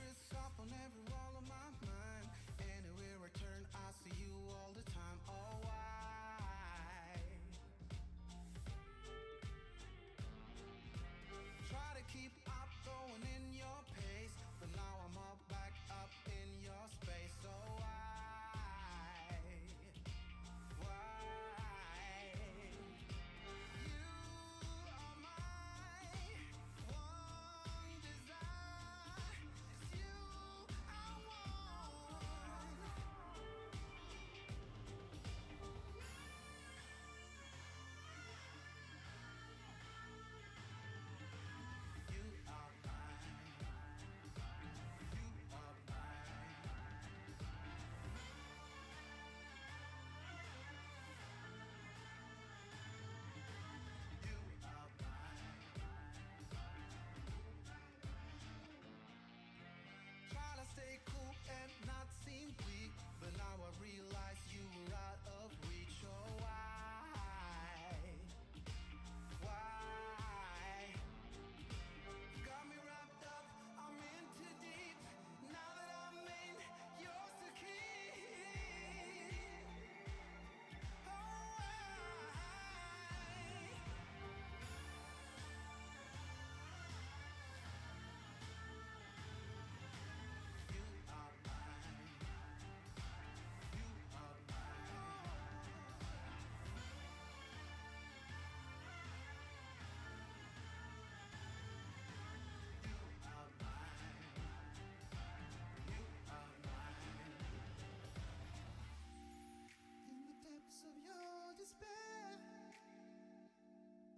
is soft on every wall of my mind. Anywhere I turn, I see you all the time. Oh, why? Try to keep up going in your pace, but now I'm all back up in your space. So why? Why? You are my one desire. It's you I want. You are mine. You are mine. You are mine. Try to stay cool and not seem weak, but now I realize you were out of reach. Oh, why? Why? Got me wrapped up, I'm in too deep. Now that I'm in, yours to keep. Oh, why? You are mine. You are mine. You are mine. You are mine. In the depths of your despair,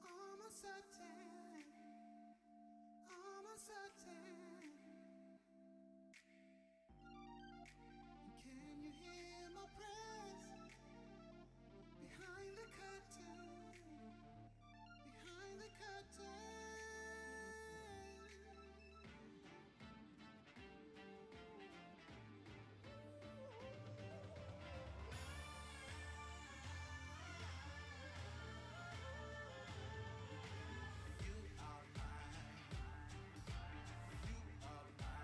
I'm uncertain. I'm uncertain. Can you hear my prayers behind the curtain? Behind the curtain. You are mine. You are mine. You are mine.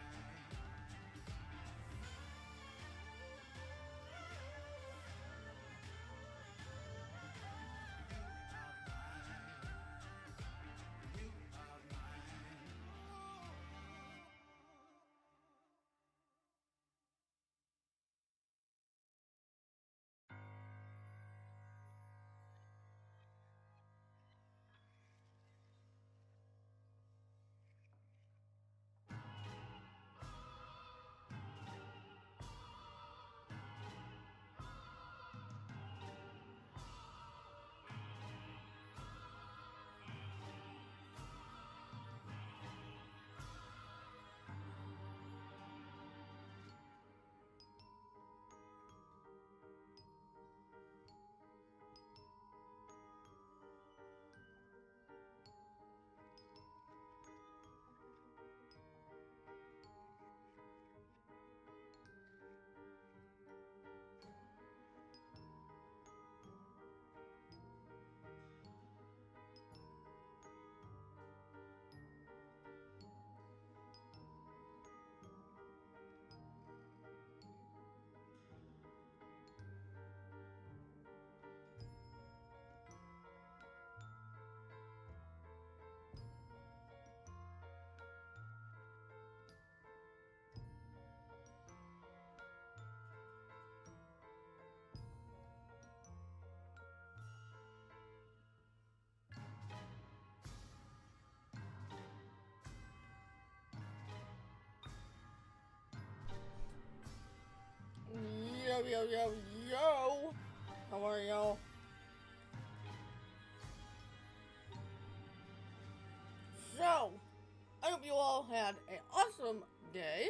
Yo, yo, yo, yo! How are y'all? So, I hope you all had an awesome day.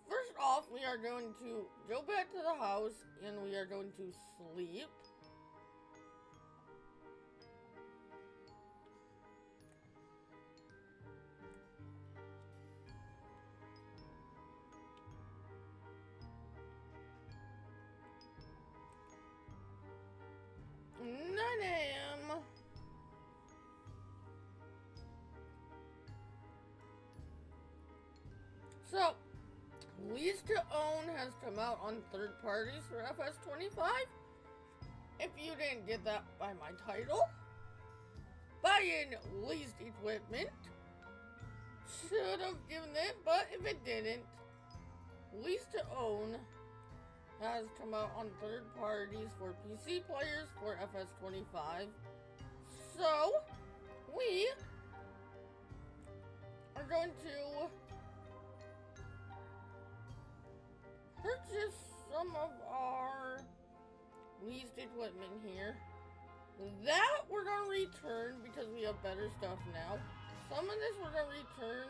First off, we are going to go back to the house and we are going to sleep. Nine a.m. So, Leased to Own has come out on third parties for FS25. If you didn't get that by my title, buying leased equipment. Should have given it, but if it didn't, Leased to Own has come out on third parties for PC players for FS25. So, we are going to purchase some of our leased equipment here. That we're gonna return because we have better stuff now. Some of this we're gonna return,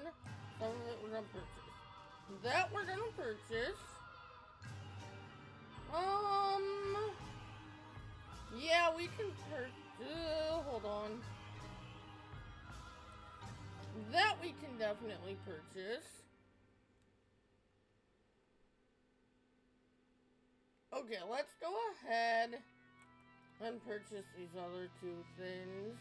some of it we're gonna purchase. That we're gonna purchase. Yeah, we can purchase. Hold on. That we can definitely purchase. Okay, let's go ahead and purchase these other two things.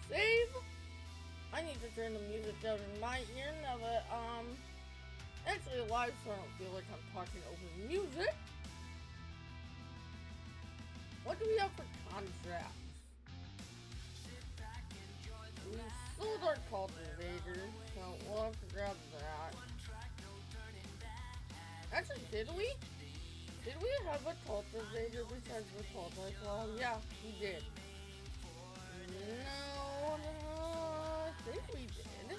Save. I need to turn the music down in my ear now that, actually live so I don't feel like I'm talking over music. What do we have for contracts? We sold our cultivator, so we'll have to grab that. Actually, did we? Did we have a cultivator besides the multi-claw? Yeah, we did. No, I think we did.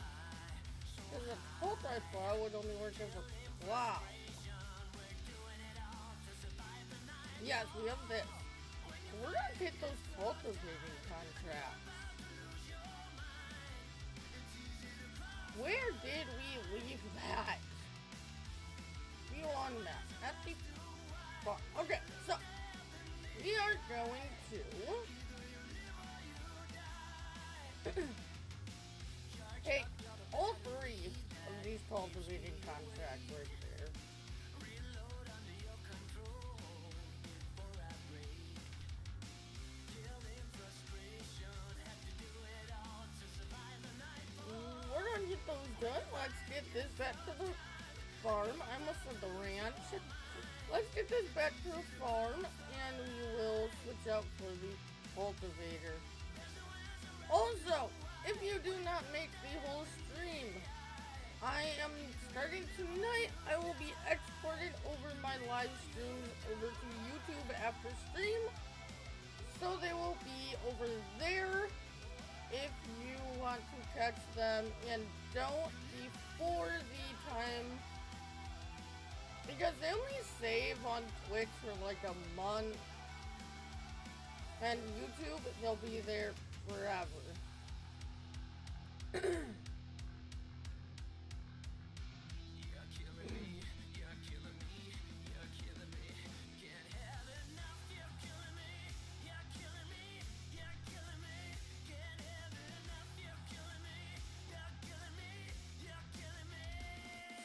Because the multi-claw would only work as a plow. Yes, we have this. We're gonna get those cultivating contracts. Where did we leave that? We won that. At the farm. Okay, so we are going to take all three of these cultivating contracts right there. We're gonna get those done. Let's get this back to the farm. I almost said the ranch. Let's get this back to the farm and we will switch out for the cultivator. Also, if you do not make the whole stream, I am starting tonight. I will be exported over my live streams over to YouTube after stream. So they will be over there if you want to catch them, and don't before the time, because they only save on Twitch for like a month, and YouTube they'll be there forever.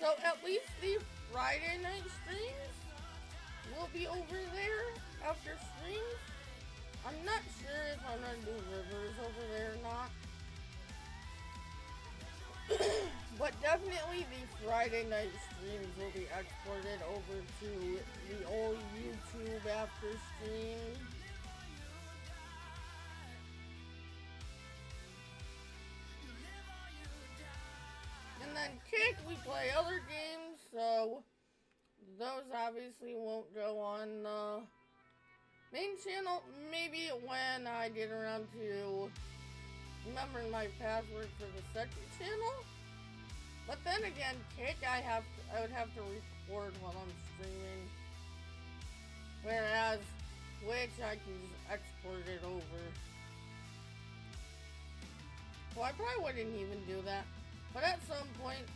So at least the Friday night streams will be over there after streams. I'm not sure if I'm gonna do rivers over there or not. But definitely the Friday night streams will be exported over to the old YouTube after stream. And then Kick, we play other games, so those obviously won't go on the main channel. Maybe when I get around to remembering my password for the second channel. But then again, Kick, I would have to record while I'm streaming. Whereas Twitch, I can just export it over. Well, I probably wouldn't even do that. But at some point,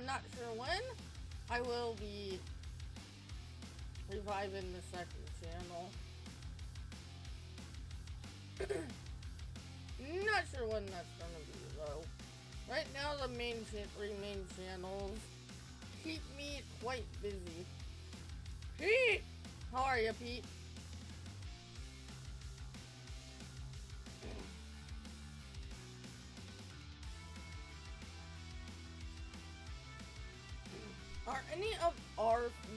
not sure when, I will be reviving the second channel. Not sure when that's gonna be though. Right now the three main channels keep me quite busy. Pete! How are you, Pete?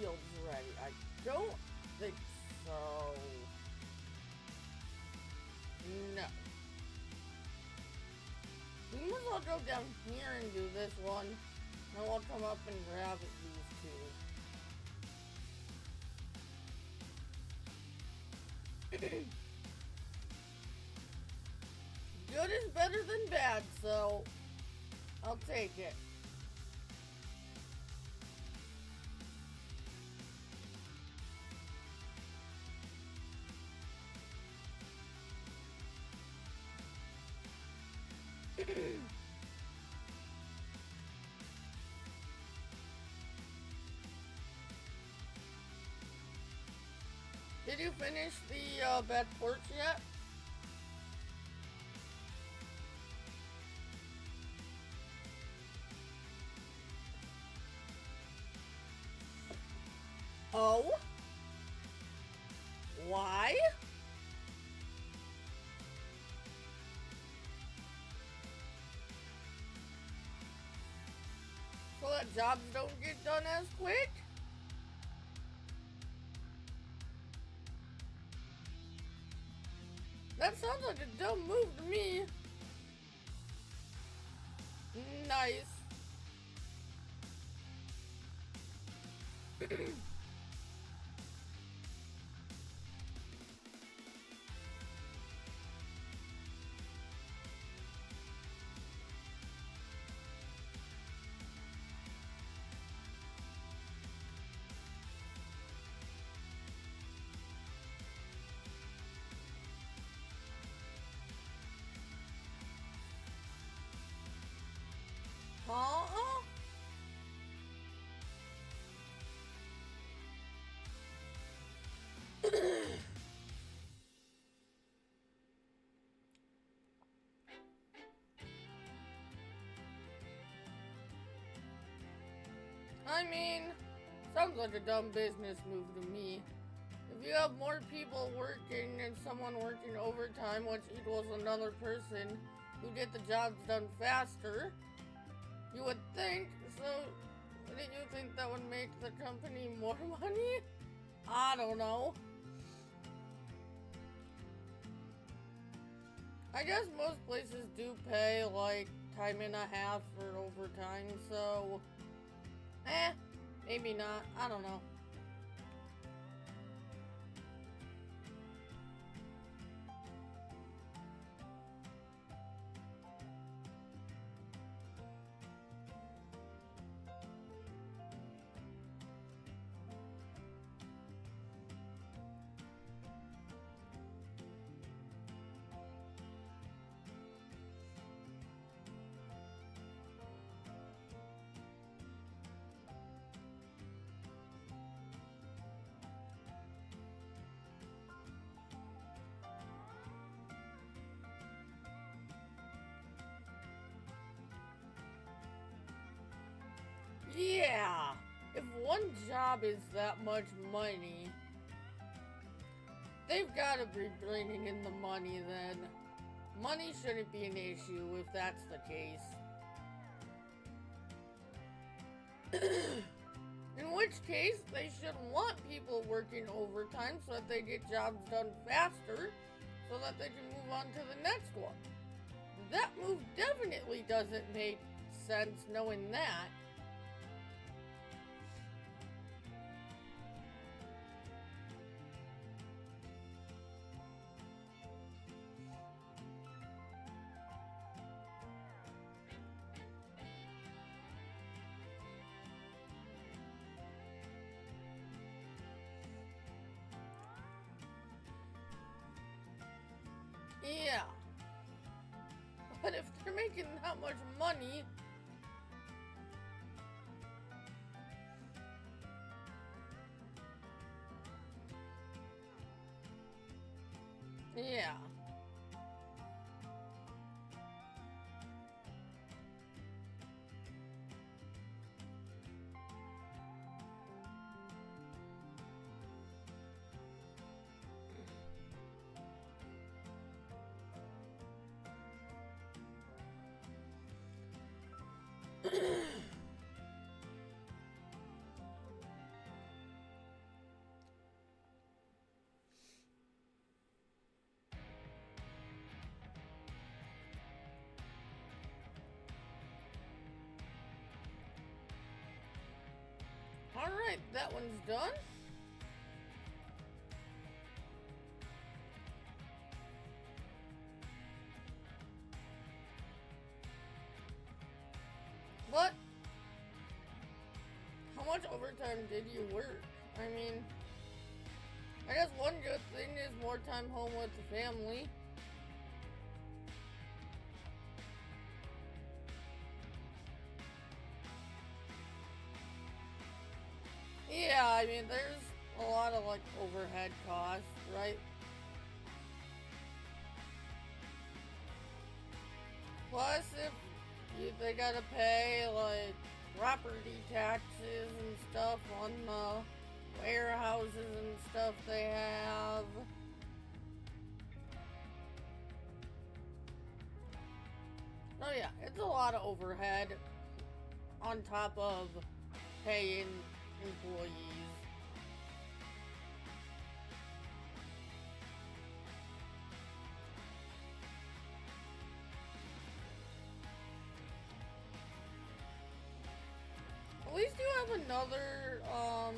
fields ready? I don't think so. No. We might as well go down here and do this one. Then we'll come up and grab these two. Good is better than bad, so I'll take it. Did you finish the back porch yet? Oh? Why? So that jobs don't get done as quick? That sounds like a dumb move to me. Nice. Huh? I mean, sounds like a dumb business move to me. If you have more people working and someone working overtime, which equals another person who get the jobs done faster, you would think, so wouldn't you think that would make the company more money? I don't know. I guess most places do pay like time and a half for overtime, so maybe not. I don't know. Yeah, if one job is that much money, they've got to be bringing in the money then. Money shouldn't be an issue if that's the case. In which case, they should want people working overtime so that they get jobs done faster so that they can move on to the next one. That move definitely doesn't make sense knowing that. Yeah. But if they're making that much money, yeah. Alright, that one's done. But how much overtime did you work? I mean, I guess one good thing is more time home with the family. Yeah, I mean, there's a lot of like overhead costs, right? Plus, if they gotta pay like property taxes and stuff on the warehouses and stuff they have. Oh yeah, it's a lot of overhead on top of paying employees. At least you have another, what's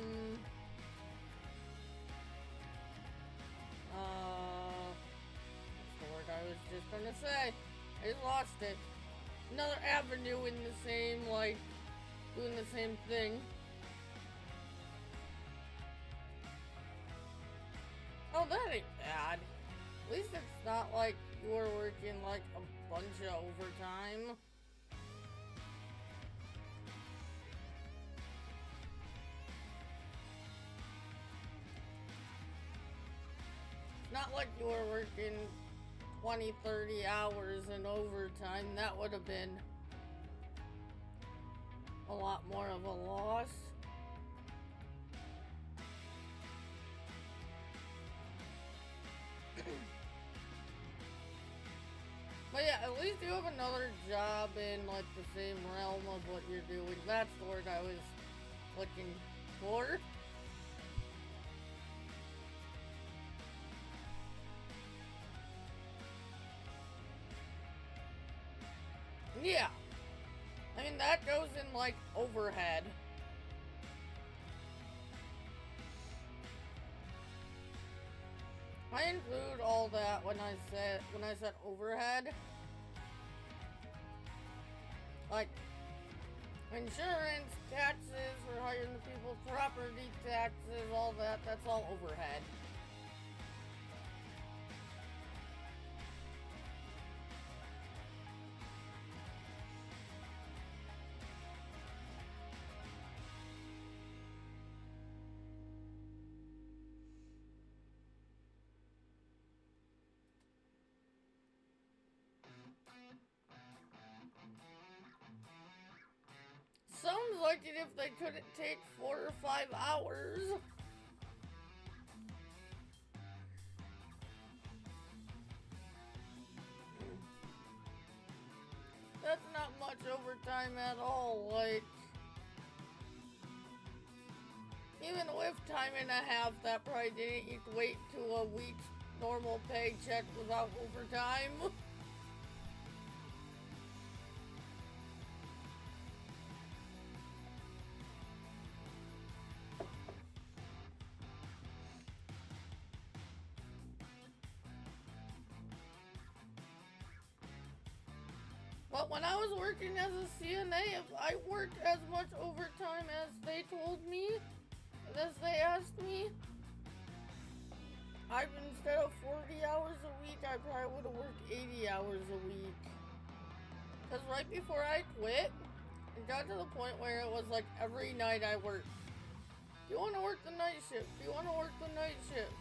the word I was just gonna say? I just lost it. Another avenue in the same, like, doing the same thing. Oh, that ain't bad. At least it's not like you're working, like, a bunch of overtime. Not like you were working 20, 30 hours in overtime. That would have been a lot more of a loss. But yeah, at least you have another job in like the same realm of what you're doing. That's the word I was looking for. Yeah. I mean, that goes in, like, overhead. I include all that when I said overhead. Like, insurance, taxes for hiring the people, property taxes, all that, that's all overhead. Sounds like it if they couldn't take 4 or 5 hours. That's not much overtime at all, like, even with time and a half, that probably didn't equate to a week's normal paycheck without overtime. But when I was working as a CNA, if I worked as much overtime as they told me, as they asked me, instead of 40 hours a week, I probably would have worked 80 hours a week. Because right before I quit, it got to the point where it was like every night I worked. Do you want to work the night shift? Do you want to work the night shift?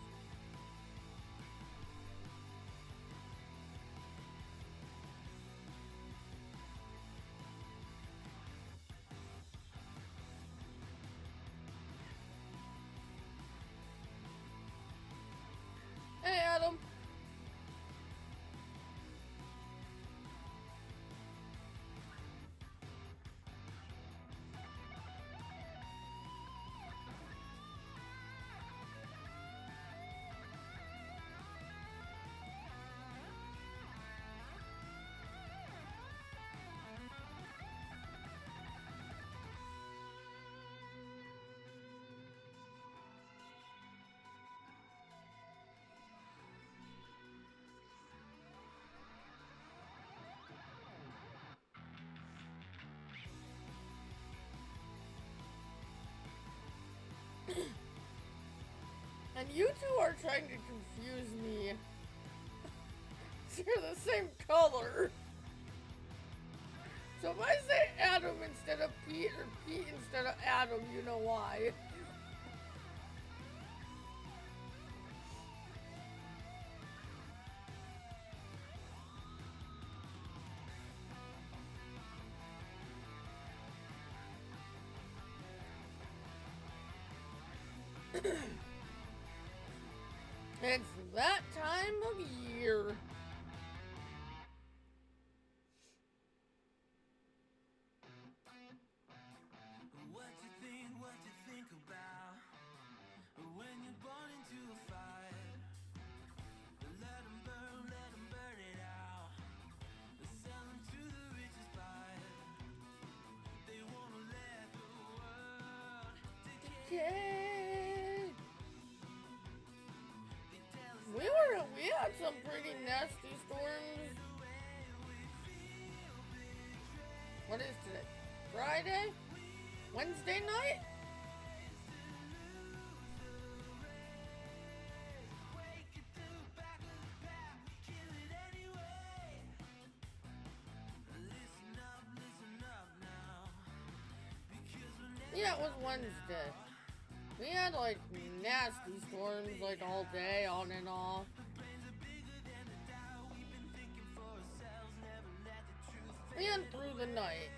Hey, Adam. And you two are trying to confuse me. You're the same color. So if I say Adam instead of Pete or Pete instead of Adam, you know why. It's that time of year. What you think about when you're born into a fire? Let 'em burn it out. Sell 'em to the richest buyer. They wanna let the world decay. We had some pretty nasty storms. What is today? Friday? Wednesday night? Yeah, it was Wednesday. We had like nasty storms like all day, on and off. And through the night.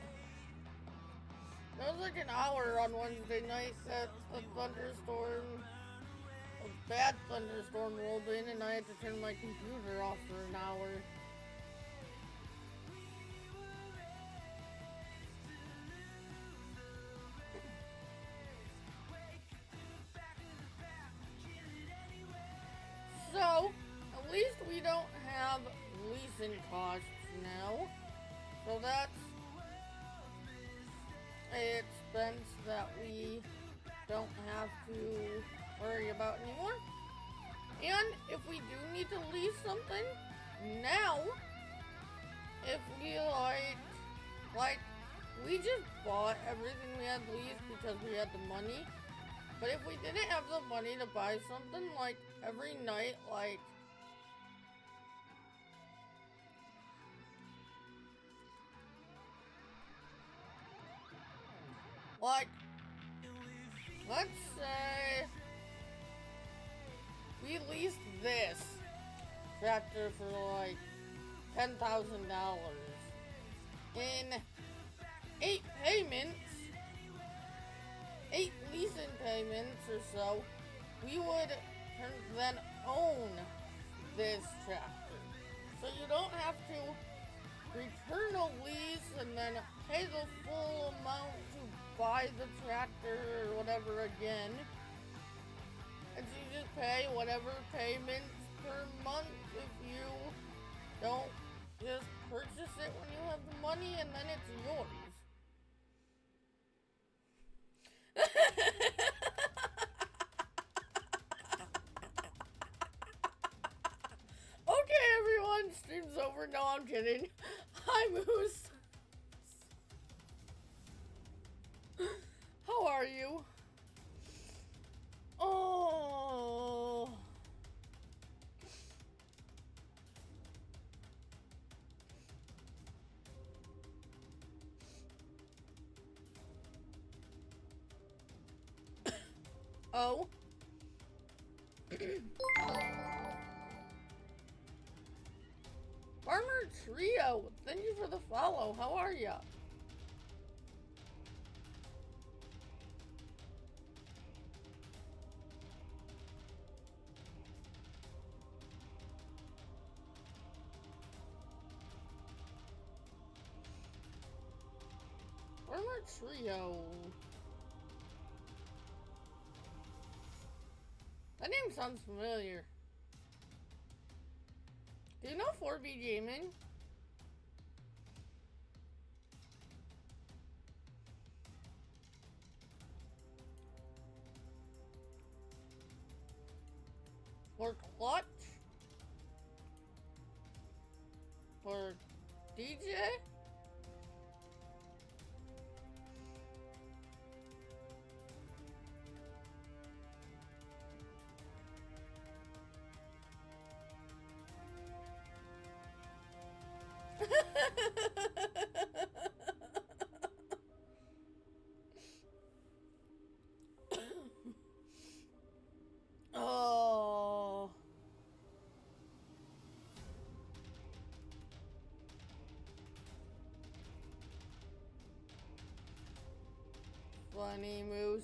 There was like an hour on Wednesday night that a thunderstorm, a bad thunderstorm rolled in and I had to turn my computer off for an hour. So, at least we don't have leasing costs now. So that's an expense that we don't have to worry about anymore. And if we do need to lease something, now, if we like, we just bought everything we had leased because we had the money. But if we didn't have the money to buy something, like, every night, like, let's say we leased this tractor for like $10,000 in 8 payments, 8 leasing payments or so, we would then own this tractor. So you don't have to return a lease and then pay the full amount to buy the tractor or whatever again. And so you just pay whatever payments per month if you don't just purchase it when you have the money and then it's yours. Okay, everyone, stream's over. No, I'm kidding. Hi, Moose. How are you? Oh. Oh. Farmer Trio, thank you for the follow. How are ya? Farmer Trio. That name sounds familiar. Do you know 4B Gaming? Or Clutch? Or DJ? Oh. Funny moose.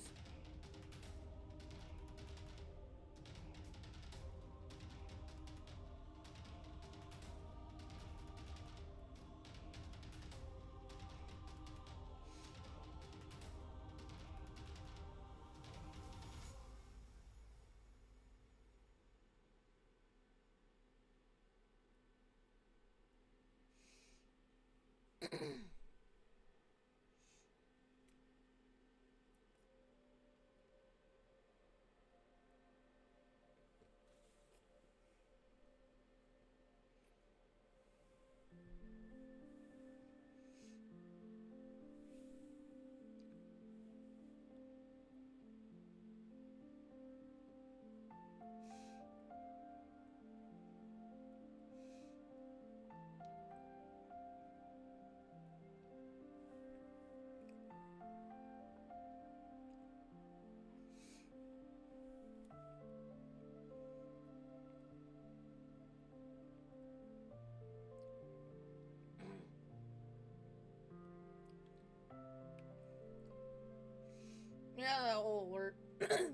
Yeah, that will work.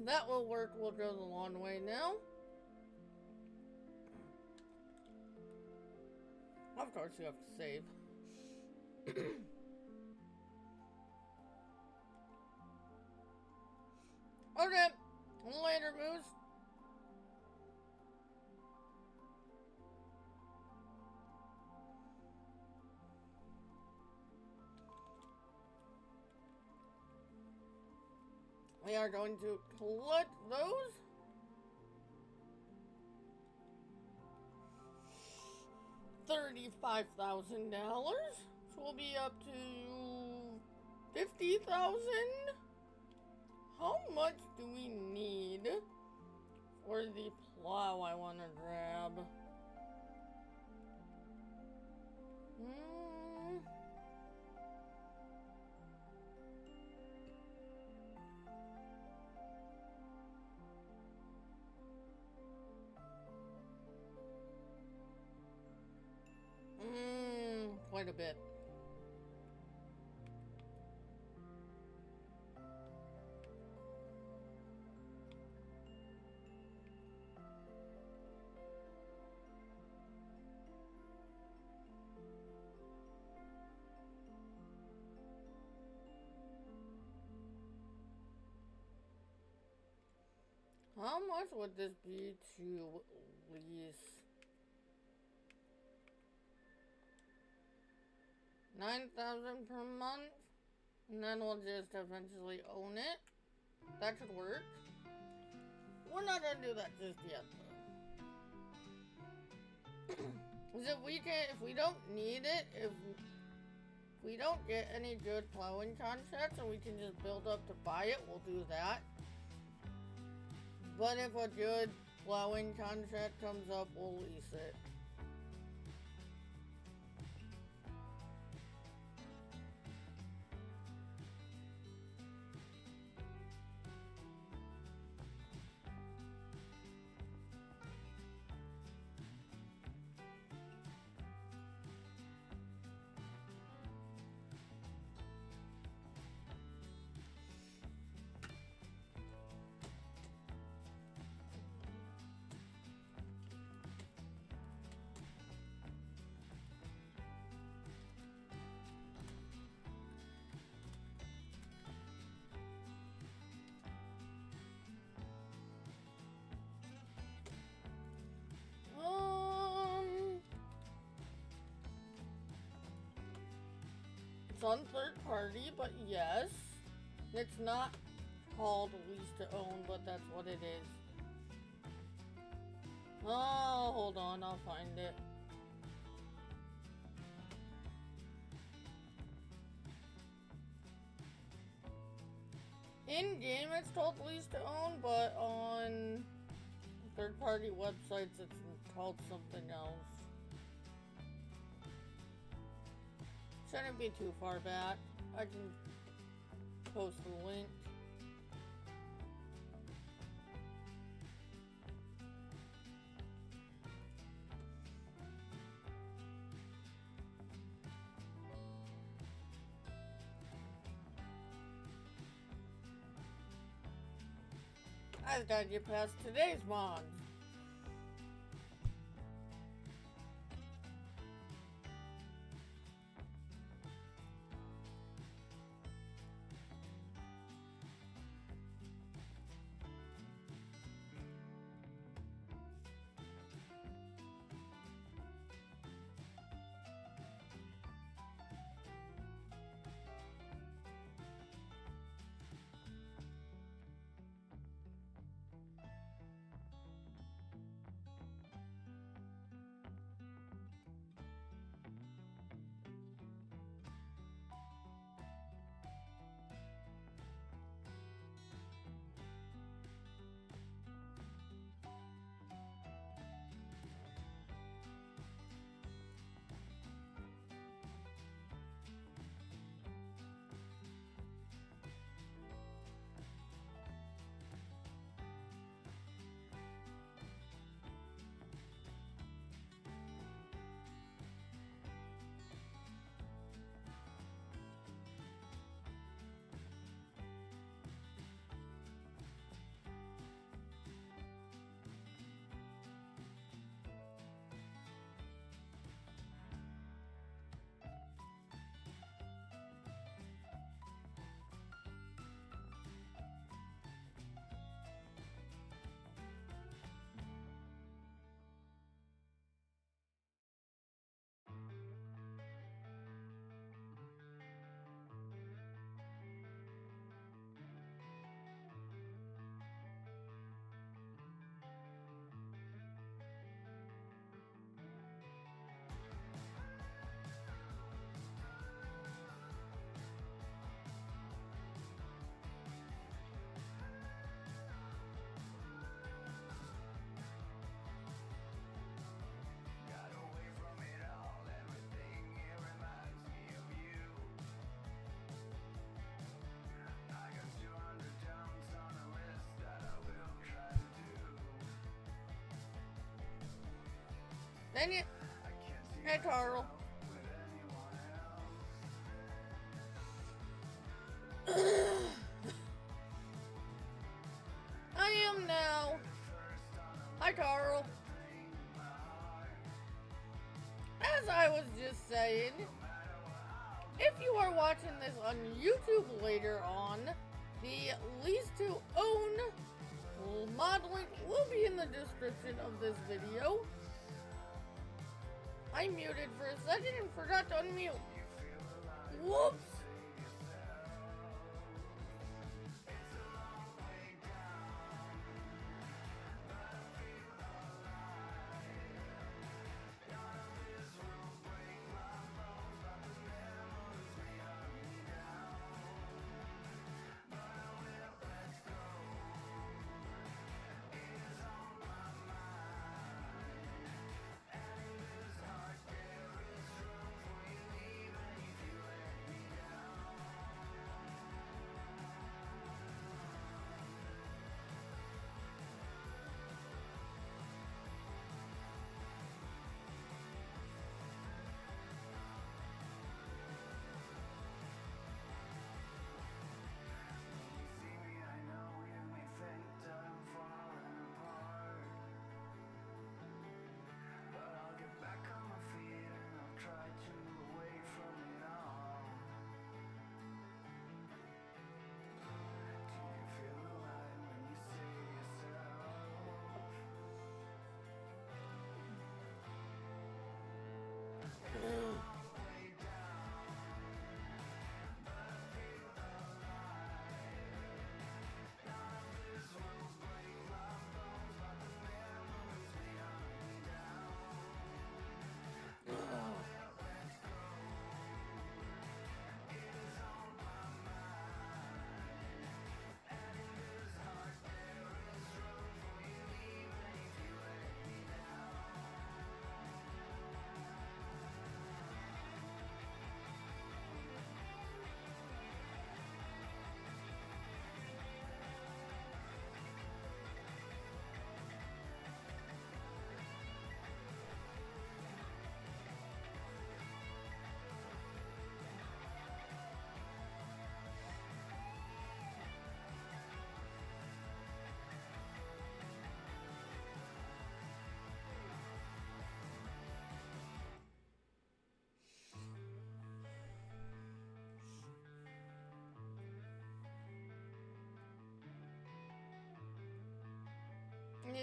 That will work. We'll go the long way now. Of course, you have to save. Okay, later, Moose. We are going to collect those. $35,000. So we'll be up to 50,000. How much do we need for the plow I want to grab? Quite a bit. How much would this be to lease? 9,000 per month, and then we'll just eventually own it. That should work. We're not gonna do that just yet, though. If we don't need it, if we don't get any good plowing contracts and we can just build up to buy it, we'll do that. But if a good plowing contract comes up, we'll lease it. It's on third party, but yes. It's not called lease to own, but that's what it is. Oh, hold on, I'll find it. In game, it's called lease to own, but on third party websites, it's called something else. Shouldn't be too far back. I can post the link. I thought you passed today's bond. Got away from it all, everything here reminds me of you. I got 200 jumps on a list that I will try to do. Then you. I can't see Hey, Carl. myself with anyone else. I am now. Hi, Carl. As I was just saying, if you are watching this on YouTube later on, the lease to own mod link will be in the description of this video. I muted for a second and forgot to unmute. Whoops.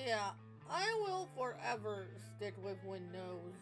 Yeah, I will forever stick with Windows.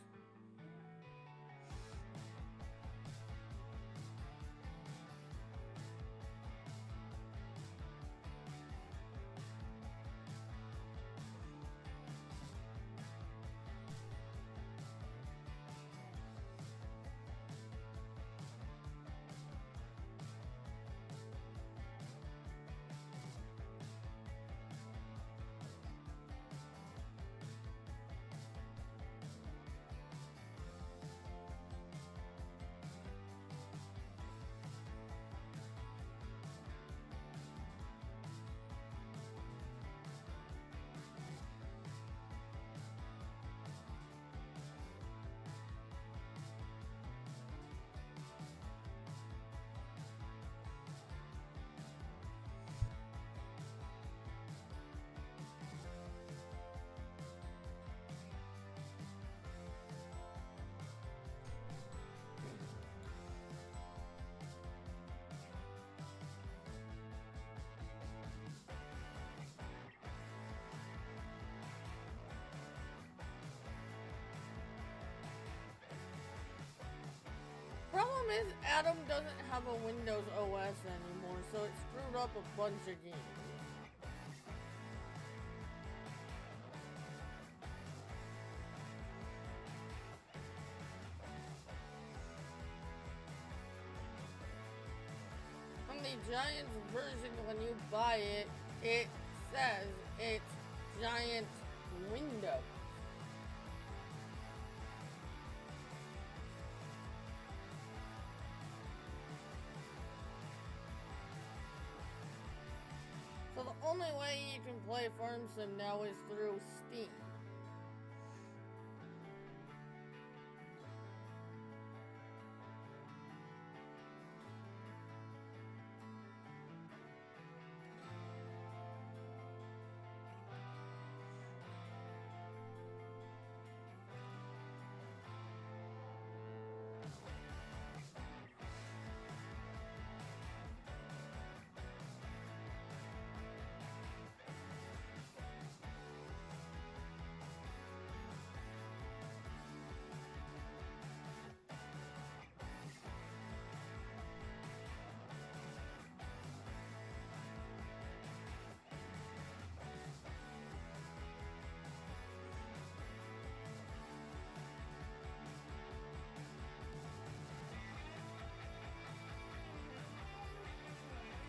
Problem is, Adam doesn't have a Windows OS anymore, so it screwed up a bunch of games. On the Giants version, when you buy it, it says it's Giant Windows. So the only way you can play Farm Sim now is through Steam.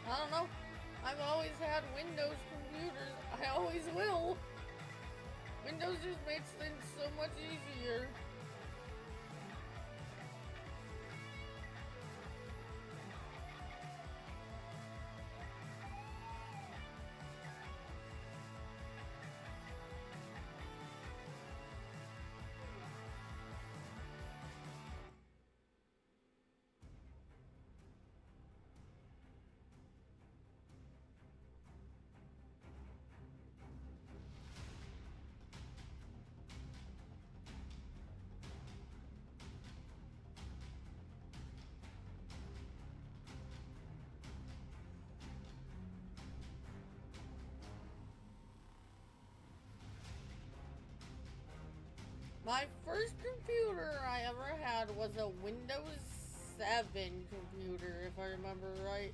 I don't know. I've always had Windows computers. I always will. Windows just makes things so much easier. My first computer I ever had was a Windows 7 computer, if I remember right.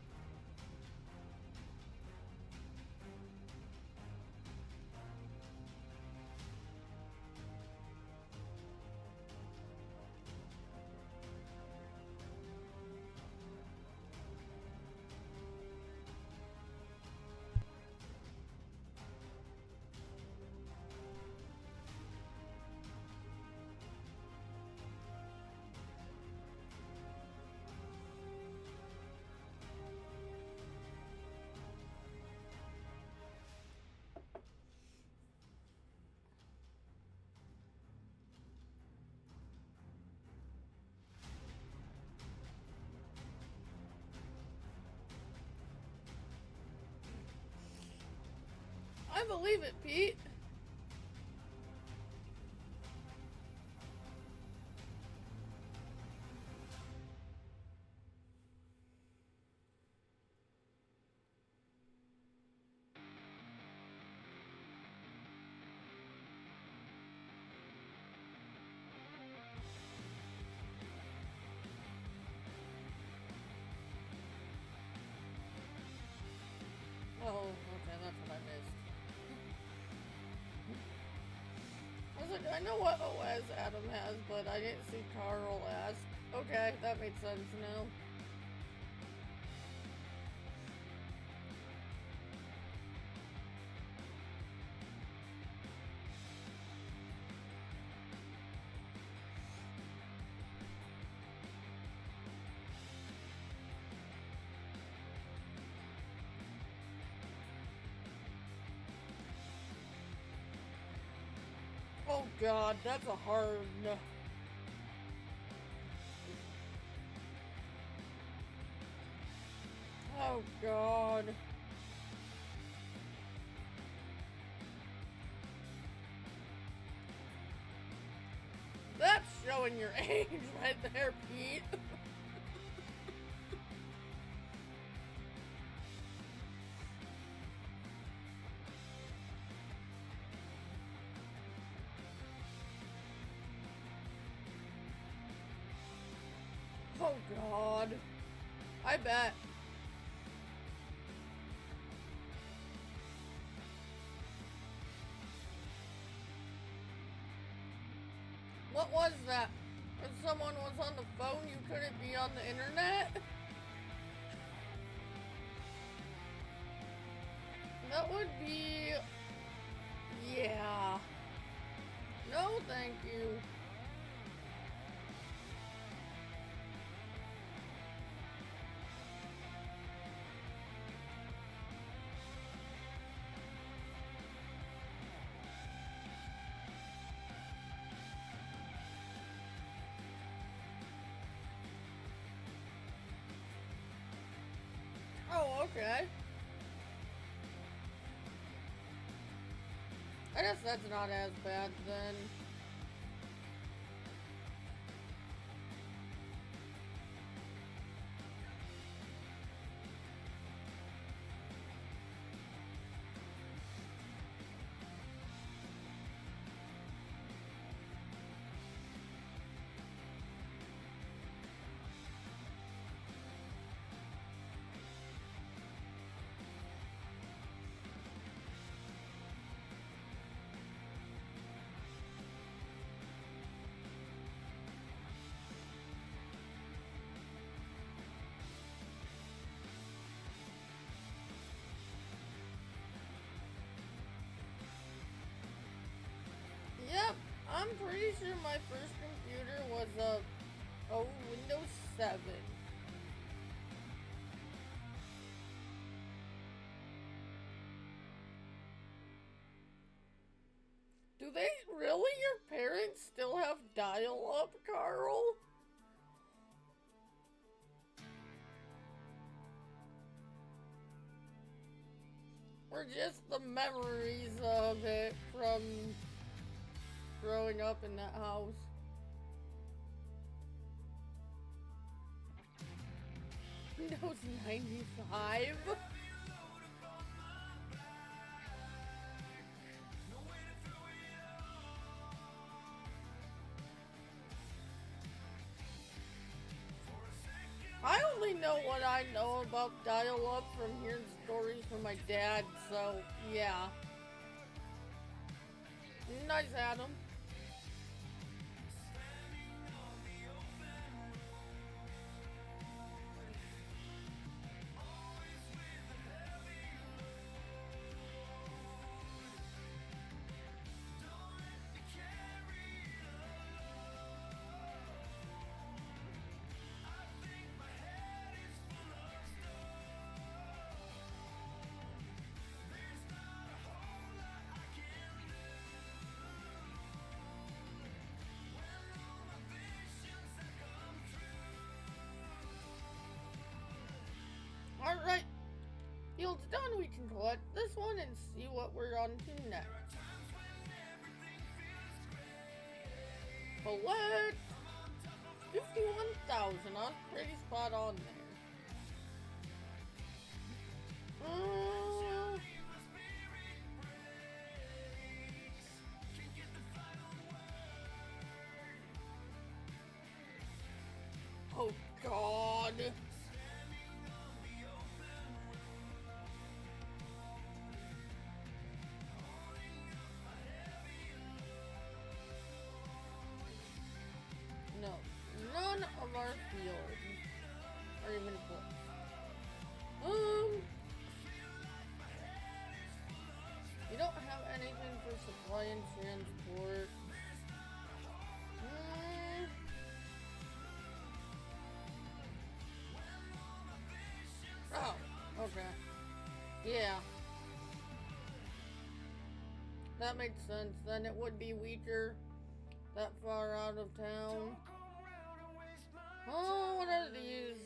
I believe it, Pete. good. I know what OS Adam has, but I didn't see Carl ask. Okay, that makes sense now. Oh god, that's a hard... Oh god. That's showing your age right there, Pete. Oh god. I bet. What was that? When someone was on the phone, you couldn't be on the internet? That would be... Yeah. No, thank you. Oh, okay. I guess that's not as bad then. Yep, I'm pretty sure my first computer was a Windows 7. Do they really? Your parents still have dial-up, Carl? Or just the memories of it from growing up in that house? Windows 95? I only know what I know about dial-up from hearing stories from my dad, so yeah. Nice, Adam. Alright, field's done. We can collect this one and see what we're on to next. Collect 51,000. I'm pretty spot on there. Oh god. our fields. Or even close. You don't have anything for supply and transport. Oh, okay. Yeah. That makes sense. Then it would be weaker that far out of town. Oh, what are these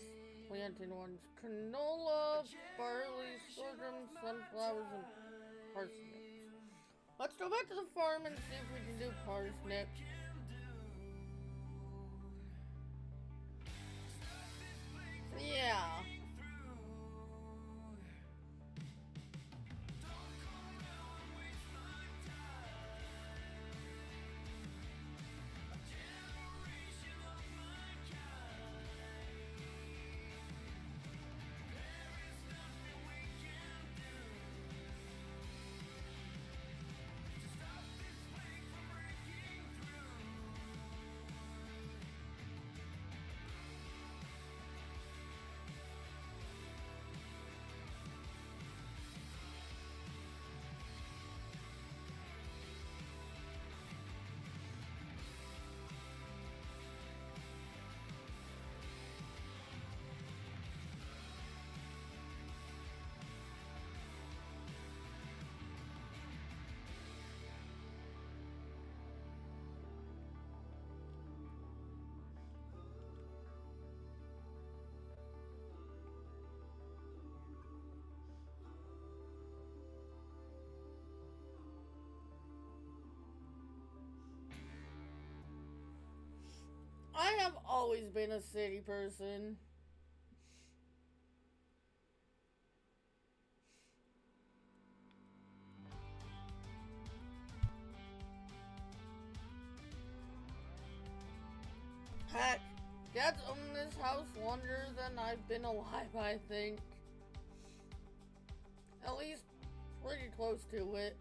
planted ones? Canola, barley, sorghum, sunflowers, and parsnips. Let's go back to the farm and see if we can do parsnips. Yeah. I have always been a city person. Heck, Dad's owned this house longer than I've been alive, I think. At least pretty close to it.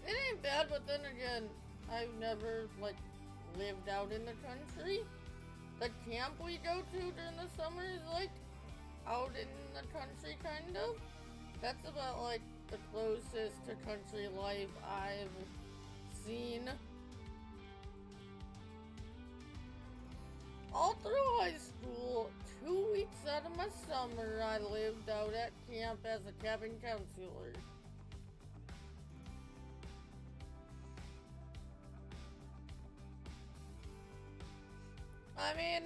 It ain't bad, but then again, I've never, lived out in the country. The camp we go to during the summer is, out in the country, kind of. That's about, the closest to country life I've seen. All through high school, 2 weeks out of my summer, I lived out at camp as a cabin counselor. I mean,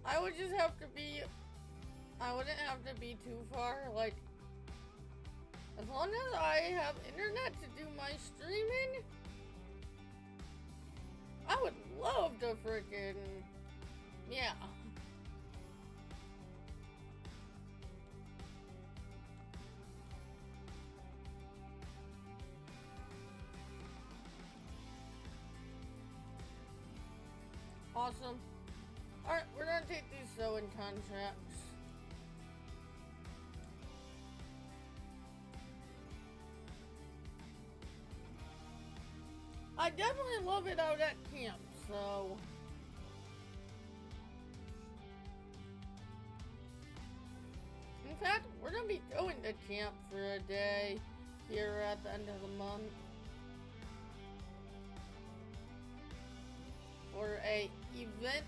I would just have to be, I wouldn't have to be too far, as long as I have internet to do my streaming, I would love to frickin', yeah. Awesome. Alright, we're gonna take these sewing contracts. I definitely love it out at camp, so... In fact, we're gonna be going to camp for a day here at the end of the month. For a event.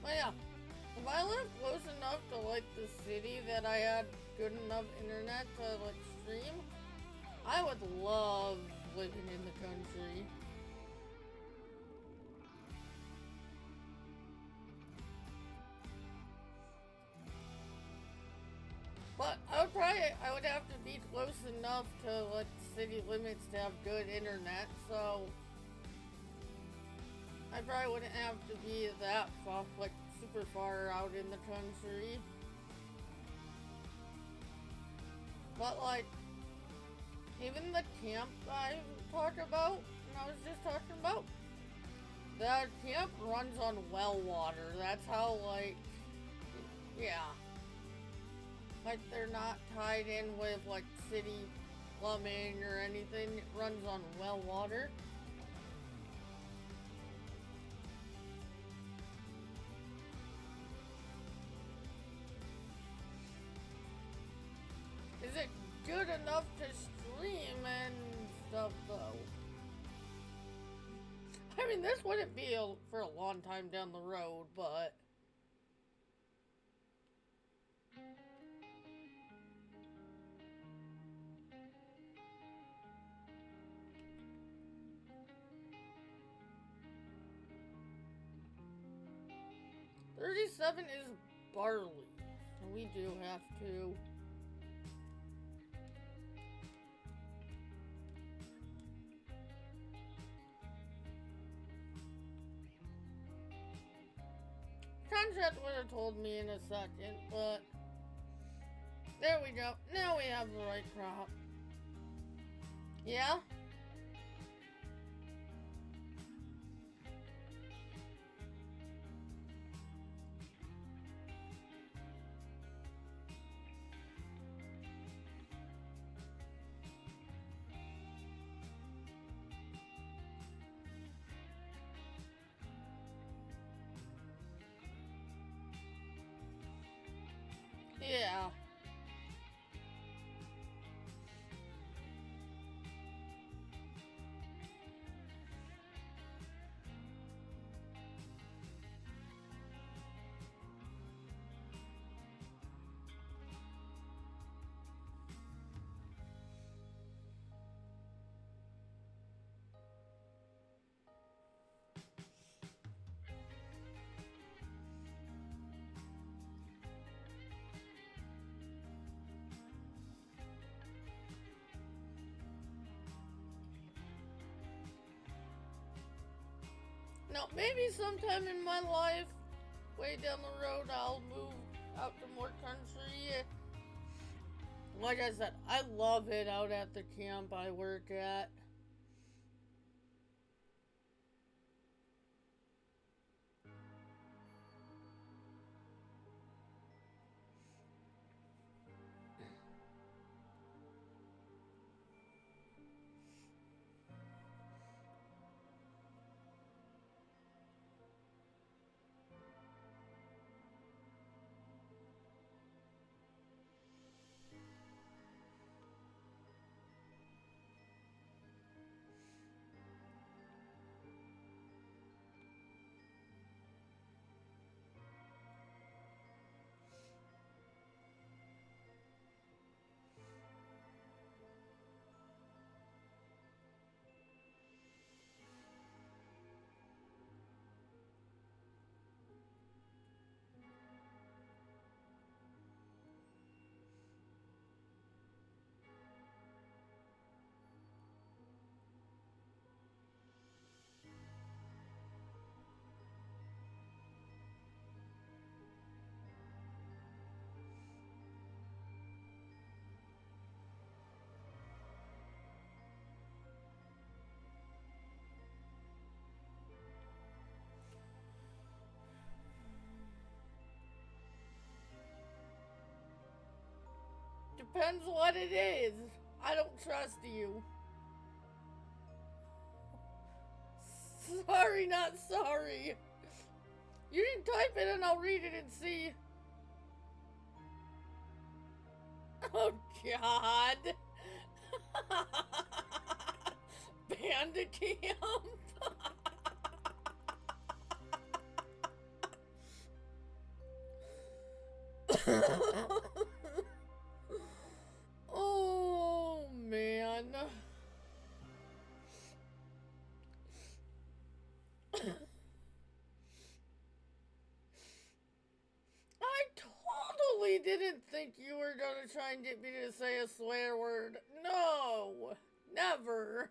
But yeah, if I lived close enough to the city that I had good enough internet to stream, I would love living in the country. But I would have to be close enough to like city limits to have good internet, so I probably wouldn't have to be that far, like super far out in the country. But like, even the camp I talked about, and I was just talking about, the camp runs on well water. That's how, like, yeah. Like, they're not tied in with, like, city plumbing or anything. It runs on well water. Is it good enough to stream and stuff, though? I mean, this wouldn't be for a long time down the road, but... $37 is barley. We do have to... Contract would have told me in a second, but... There we go. Now we have the right crop. Yeah? Yeah. Now, maybe sometime in my life, way down the road, I'll move out to more country. Like I said, I love it out at the camp I work at. Depends what it is. I don't trust you. Sorry, not sorry. You can type it and I'll read it and see. Oh, God. Bandit camp. Oh, man. didn't think you were gonna try and get me to say a swear word. No! Never!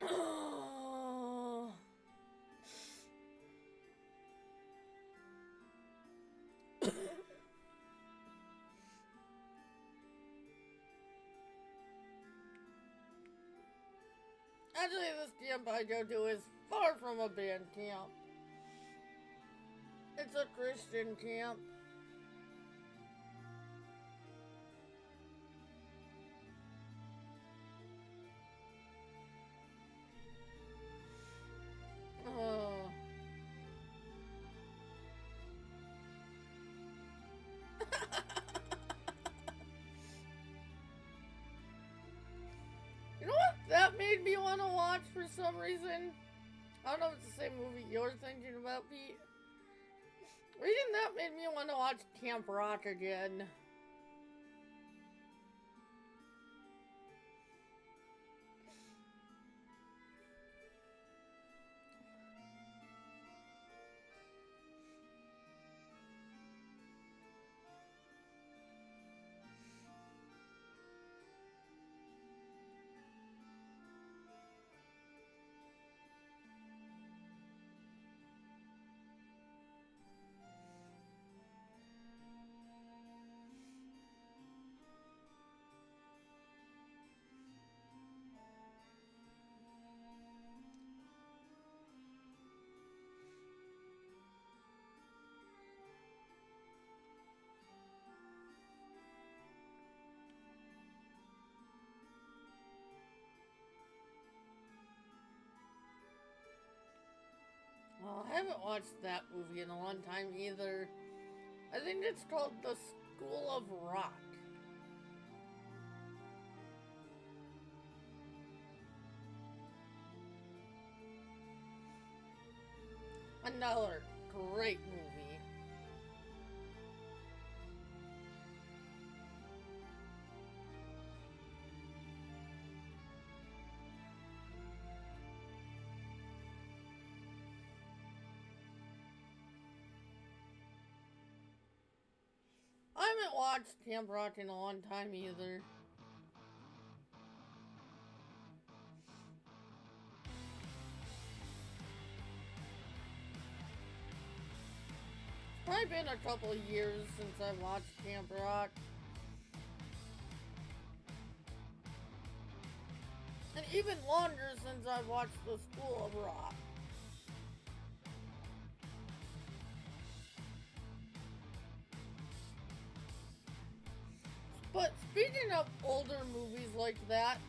Oh. Actually, this camp I go to is far from a band camp. It's a Christian camp. Oh. You know what that made me want to watch for some reason? I don't know if it's the same movie you're thinking about, Pete. Reading that made me want to watch Camp Rock again. Well, I haven't watched that movie in a long time either. I think it's called The School of Rock. Another great movie. I haven't watched Camp Rock in a long time either. It's probably been a couple of years since I watched Camp Rock. And even longer since I watched The School of Rock. But speaking of older movies like that,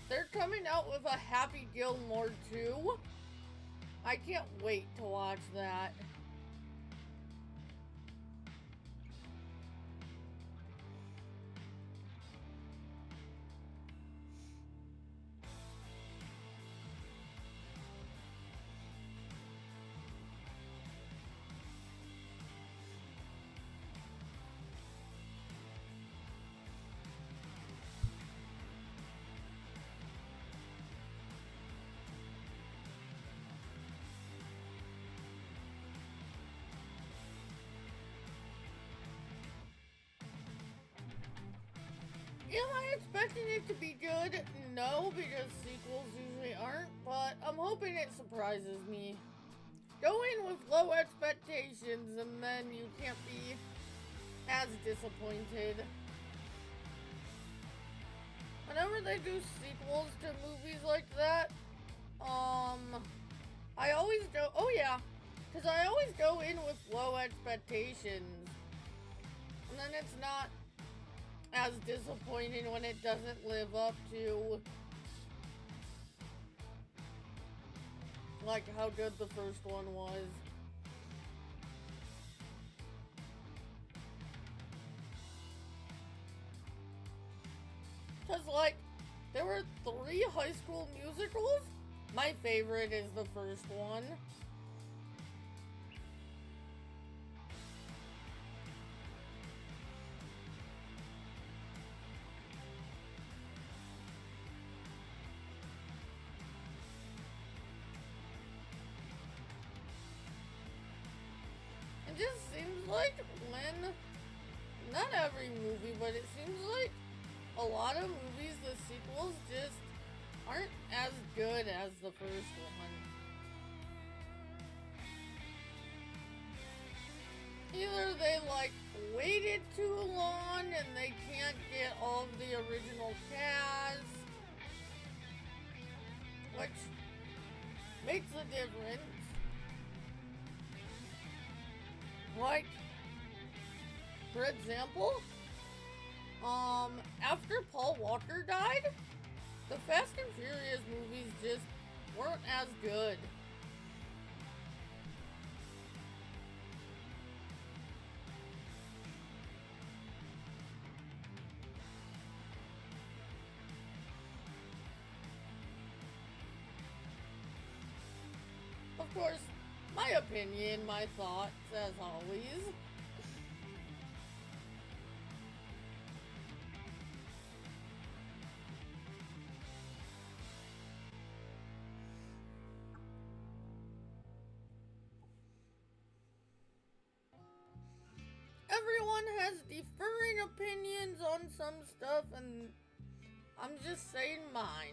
they're coming out with a Happy Gilmore 2. I can't wait to watch that. Am I expecting it to be good? No, because sequels usually aren't, but I'm hoping it surprises me. Go in with low expectations and then you can't be as disappointed. Whenever they do sequels to movies like that, I always go, oh yeah, because I always go in with low expectations. And then it's not as disappointing when it doesn't live up to like how good the first one was. Cause like there were 3 High School Musicals. My favorite is the first one. like when, not every movie, but it seems like a lot of movies, the sequels just aren't as good as the first one. Either they like waited too long and they can't get all of the original cast, which makes a difference. Like, for example, after Paul Walker died, the Fast and Furious movies just weren't as good. Of course, my opinion, my thoughts, as always. Everyone has differing opinions on some stuff, and I'm just saying mine.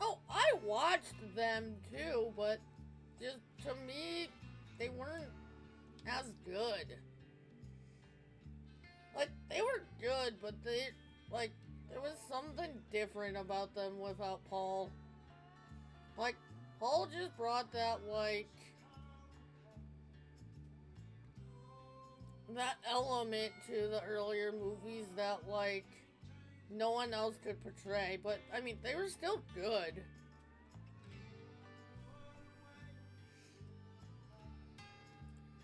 Oh, I watched them too, but just to me, they weren't as good. Like, they were good, but like, there was something different about them without Paul. Like, Paul just brought that, like, that element to the earlier movies that, like, no one else could portray. But, I mean, they were still good.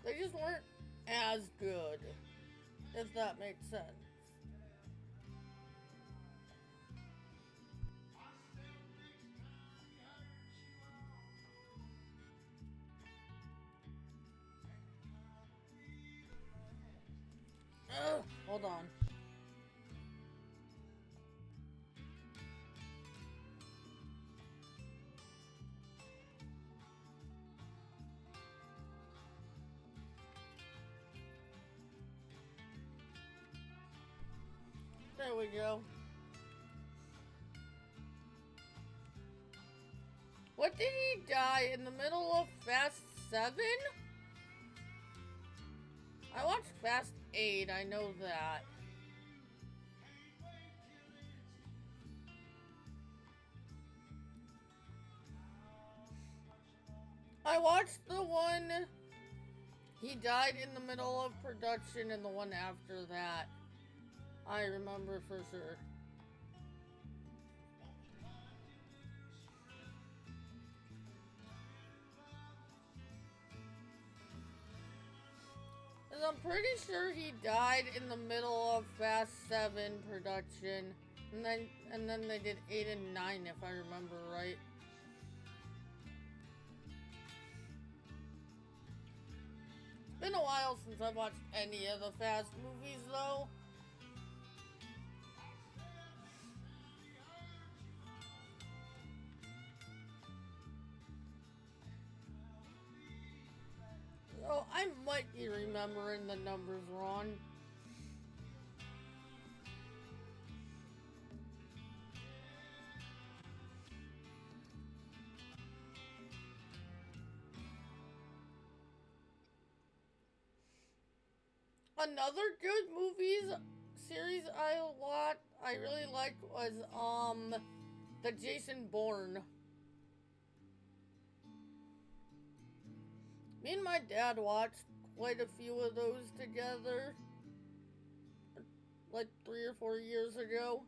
They just weren't as good, if that makes sense. Hold on. There we go. What did he die in the middle of Fast 7? I watched Fast 8, I know that. I watched the one he died in the middle of production and the one after that. I remember for sure. I'm pretty sure he died in the middle of Fast 7 production. And then they did 8 and 9 if I remember right. It's been a while since I've watched any of the Fast movies though. So I might be remembering the numbers wrong. Another good movies series I really liked was the Jason Bourne. Me and my dad watched quite a few of those together, like 3 or 4 years ago.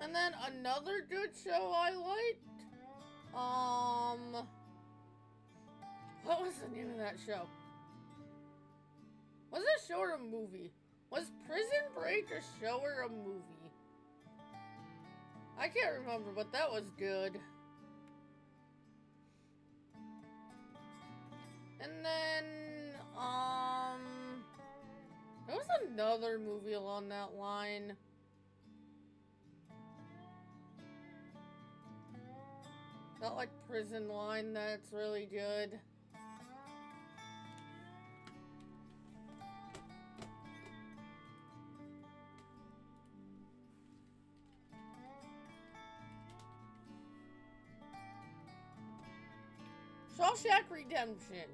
And then another good show I liked, what was the name of that show? Was it a show or a movie? Was Prison Break a show or a movie? I can't remember, but that was good. And then, there was another movie along that line. That like prison line that's really good. Shawshank Redemption.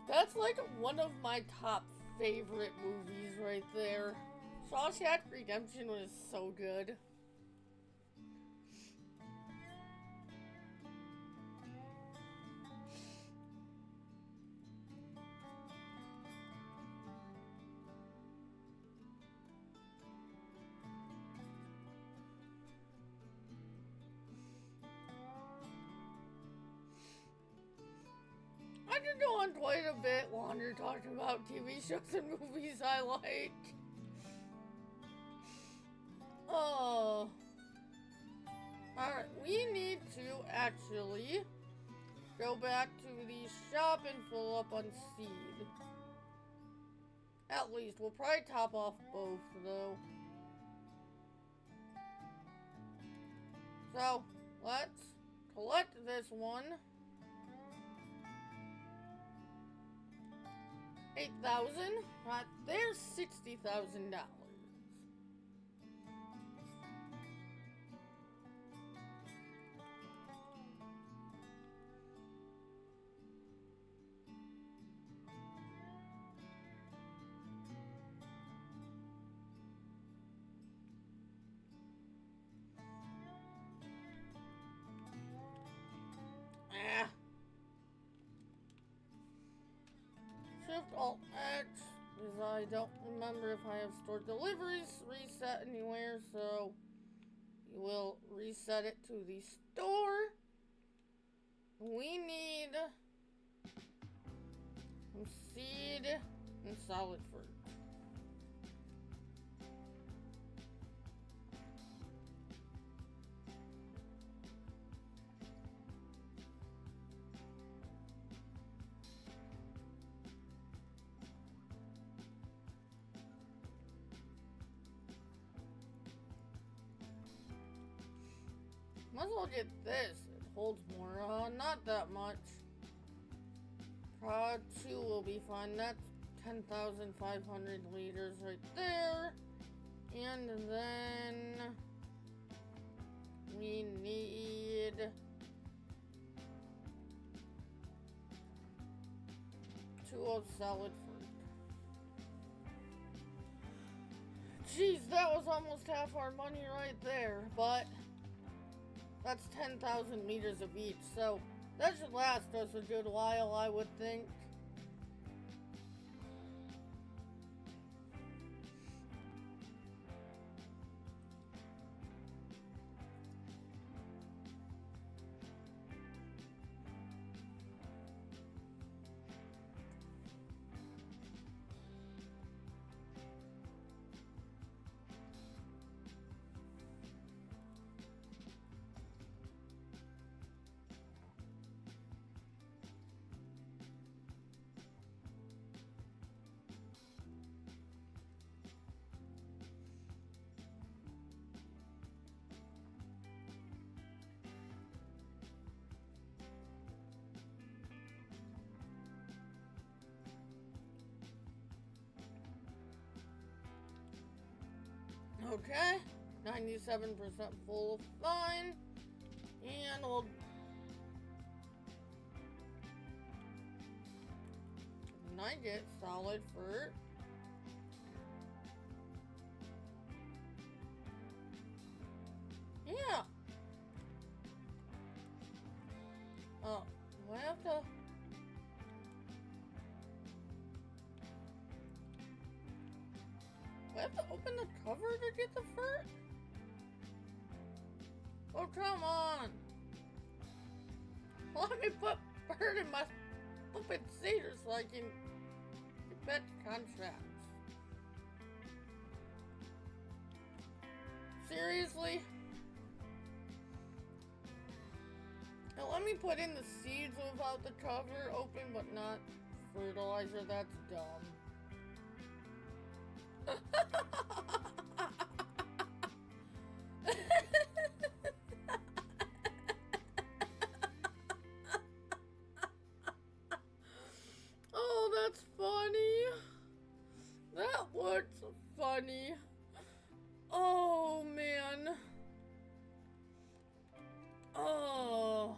That's like one of my top favorite movies right there. Shawshank Redemption was so good. I could go on quite a bit longer talking about TV shows and movies I like. Oh. Alright, we need to actually go back to the shop and fill up on seed. At least, we'll probably top off both though. So, let's collect this one. 8,000. Right there's $60,000. Shift Alt X, because I don't remember if I have stored deliveries reset anywhere, so you will reset it to the store. We need some seed and solid fruit. Might as well get this. It holds more. Not that much. Prod 2 will be fine. That's 10,500 liters right there. And then we need two of solid fruit. Jeez, that was almost half our money right there, but that's 10,000 meters of each, so that should last us a good while, I would think. Okay, 97% full, fine. And we'll nugget solid fur. Yeah. Oh, do I have to? Do I have to open the cover to get the fur? Oh, come on. Let me put bird in my stupid cedar so I can get contracts. Seriously? Now let me put in the seeds without the cover open but not fertilizer. That's dumb. Oh, that's funny. That was funny. Oh, man. Oh.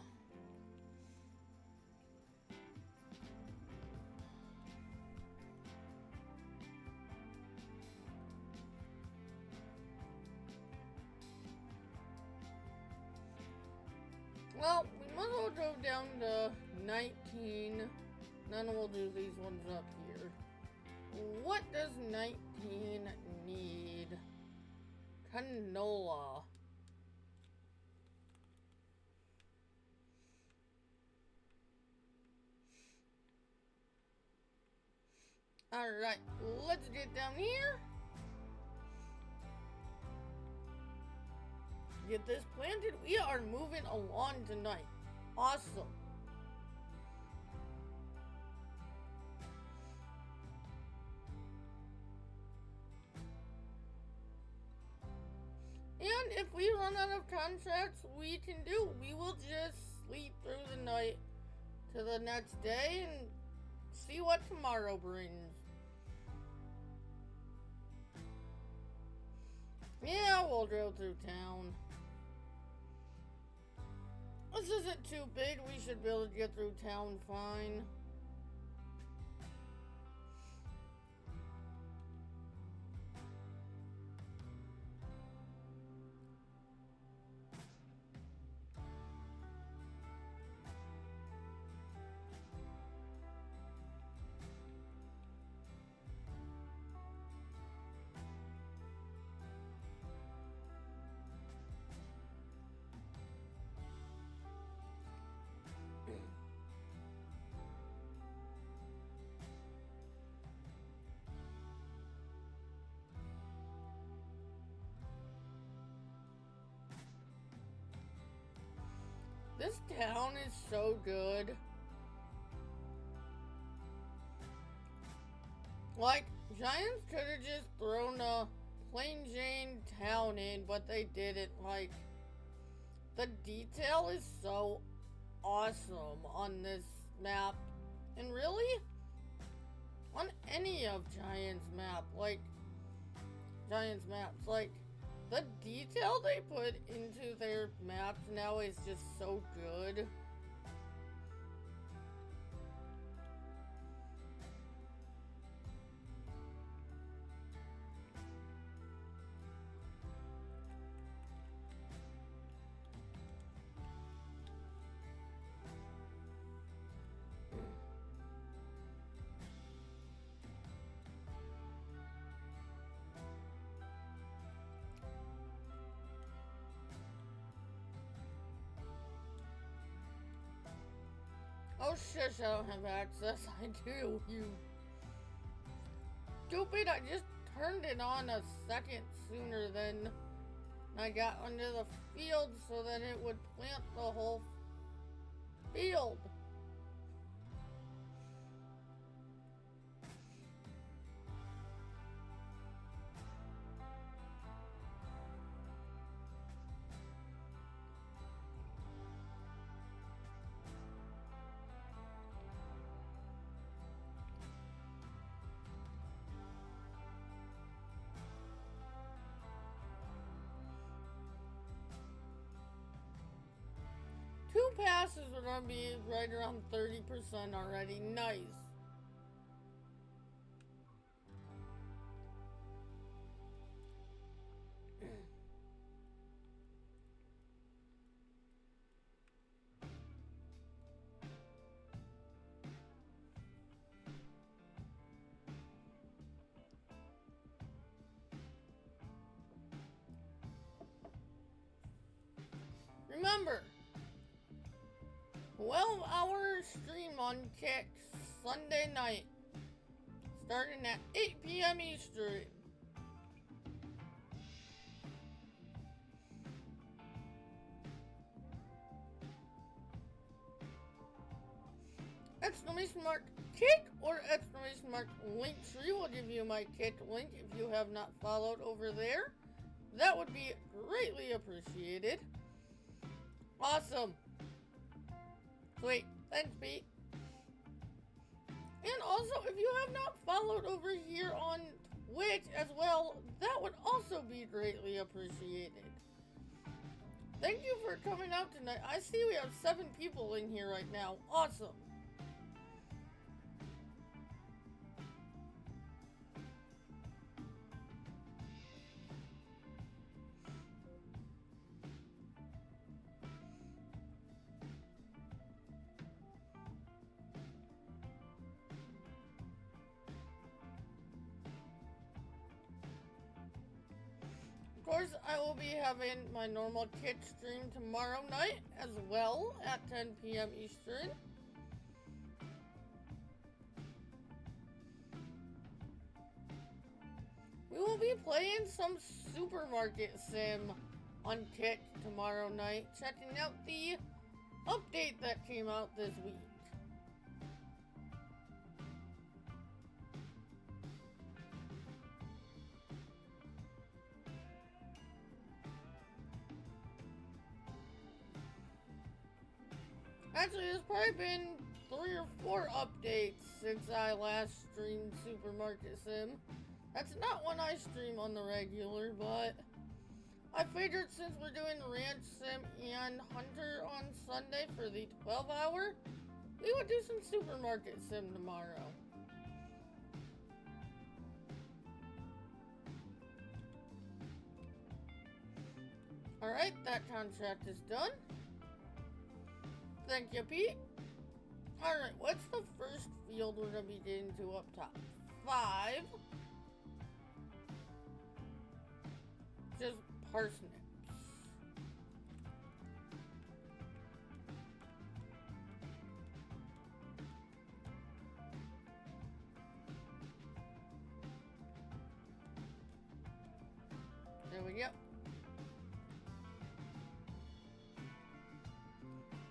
Well, we might as well go down to 19. Then we'll do these ones up here. What does 19 need? Canola. Alright, let's get down here. Get this planted. We are moving along tonight. Awesome. And if we run out of contracts, we will just sleep through the night to the next day and see what tomorrow brings. Yeah, we'll go through town. This isn't too big. We should be able to get through town fine. This town is so good. Like, Giants could have just thrown a plain Jane town in, but they didn't. Like, the detail is so awesome on this map. And really, on any of Giants' maps, like, the detail they put into their maps now is just so good. Oh shush, I don't have access. I do, you stupid. I just turned it on a second sooner than I got under the field so that it would plant the whole field. passes, we're gonna be right around 30% already. Nice. Remember, 12-hour stream on Kick Sunday night, starting at 8 p.m. Eastern. Exclamation mark Kick or exclamation mark Linktree will give you my Kick link if you have not followed over there. That would be greatly appreciated. Awesome. Sweet. Thanks, Pete. And also, if you have not followed over here on Twitch as well, that would also be greatly appreciated. Thank you for coming out tonight. I see we have 7 people in here right now. Awesome. Of course, I will be having my normal Kick stream tomorrow night as well at 10 p.m. Eastern. We will be playing some supermarket sim on Kick tomorrow night, checking out the update that came out this week. Actually, there's probably been 3 or 4 updates since I last streamed Supermarket Sim. That's not one I stream on the regular, but I figured since we're doing Ranch Sim and Hunter on Sunday for the 12-hour, we would do some Supermarket Sim tomorrow. Alright, that contract is done. Thank you, Pete. Alright, what's the first field we're going to be getting to up top? 5. Just parsnips. There we go.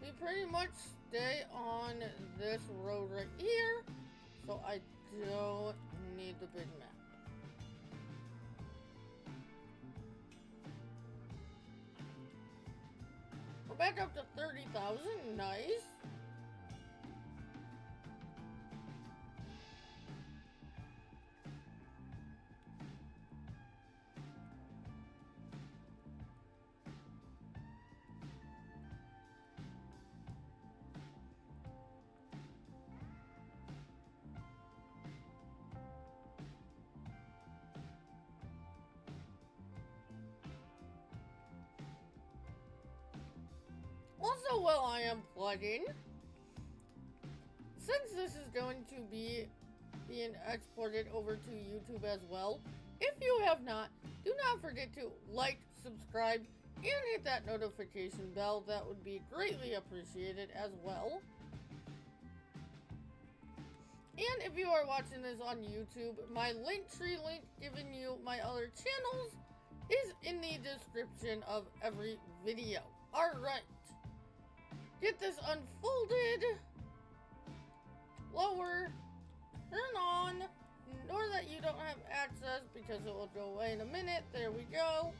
We pretty much stay on this road right here, so I don't need the big map. We're back up to 30,000, nice. Also, while I am plugging, since this is going to be being exported over to YouTube as well, if you have not, do not forget to like, subscribe, and hit that notification bell. That would be greatly appreciated as well. And if you are watching this on YouTube, my Linktree link giving you my other channels is in the description of every video. Alright. Get this unfolded, lower, turn on, ignore that you don't have access because it will go away in a minute. There we go.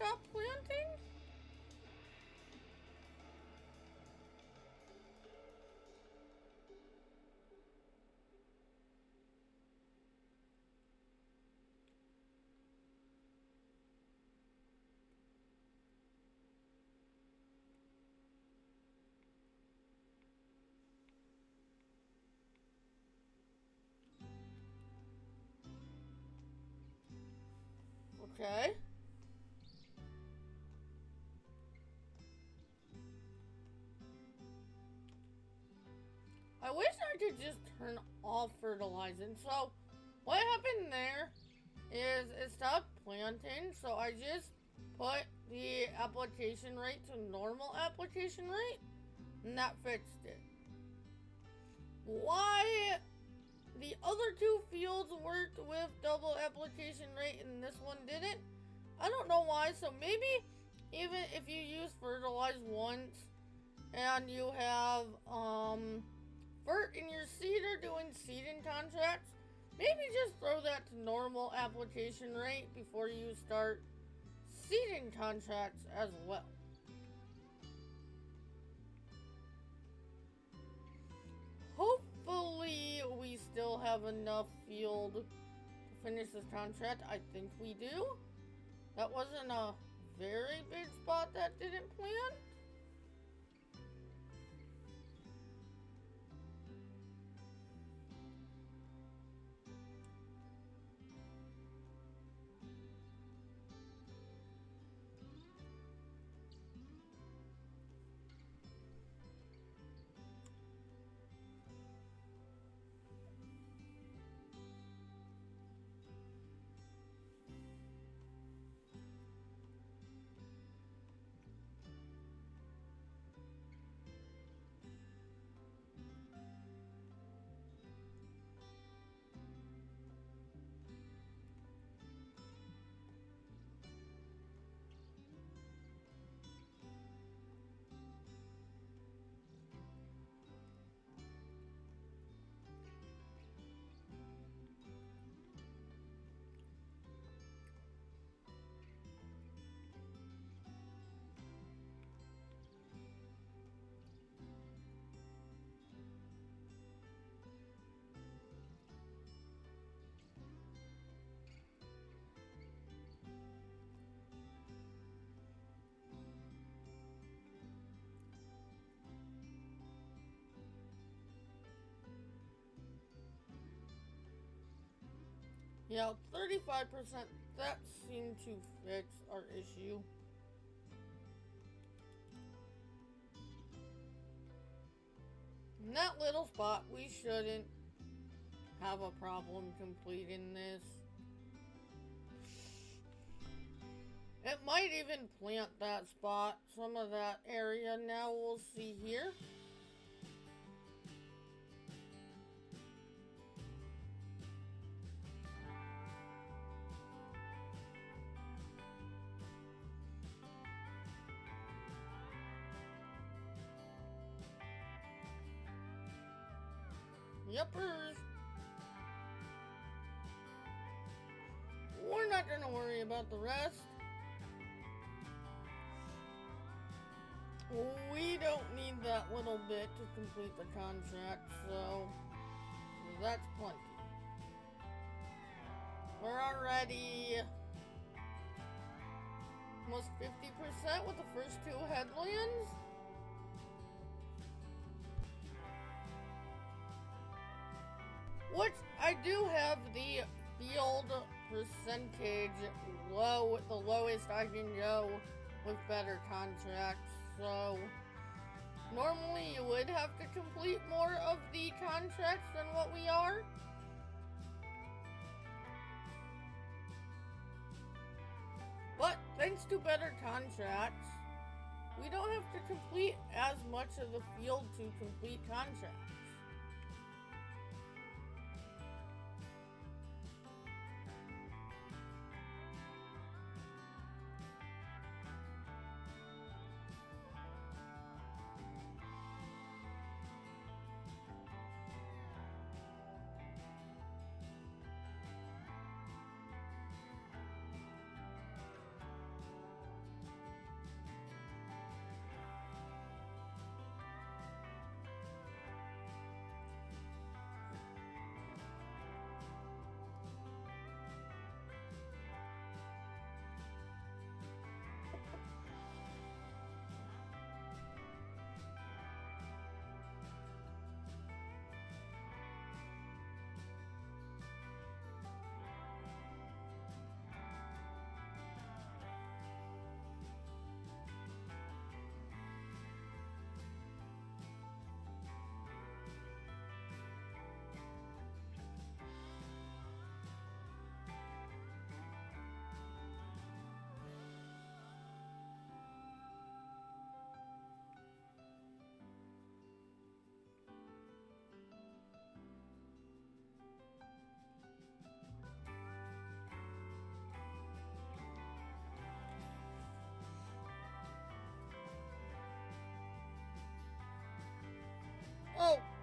stop planting? Okay. I wish I could just turn off fertilizing. So, what happened there is it stopped planting, so I just put the application rate to normal application rate, and that fixed it. Why the other two fields worked with double application rate and this one didn't, I don't know why. So maybe even if you use fertilize once and you have Vert in your seeder doing seeding contracts, maybe just throw that to normal application rate before you start seeding contracts as well. Hopefully we still have enough field to finish this contract. I think we do. That wasn't a very big spot that didn't plant. Yeah, 35%, that seemed to fix our issue. In that little spot, we shouldn't have a problem completing this. It might even plant that spot, some of that area now, we'll see here. Yuppers. We're not gonna worry about the rest. We don't need that little bit to complete the contract, so that's plenty. We're already almost 50% with the first two headlands. Which I do have the field percentage low, the lowest I can go with better contracts. So normally you would have to complete more of the contracts than what we are. But thanks to better contracts, we don't have to complete as much of the field to complete contracts.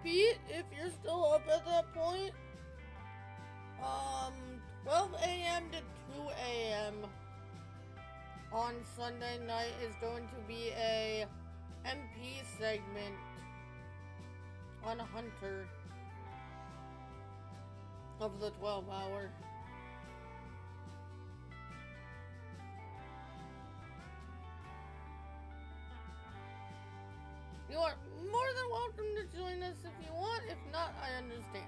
Pete, if you're still up at that point, 12 a.m. to 2 a.m. on Sunday night is going to be a MP segment on Hunter of the 12 hour. You are more than welcome to join us if you want. If not, I understand.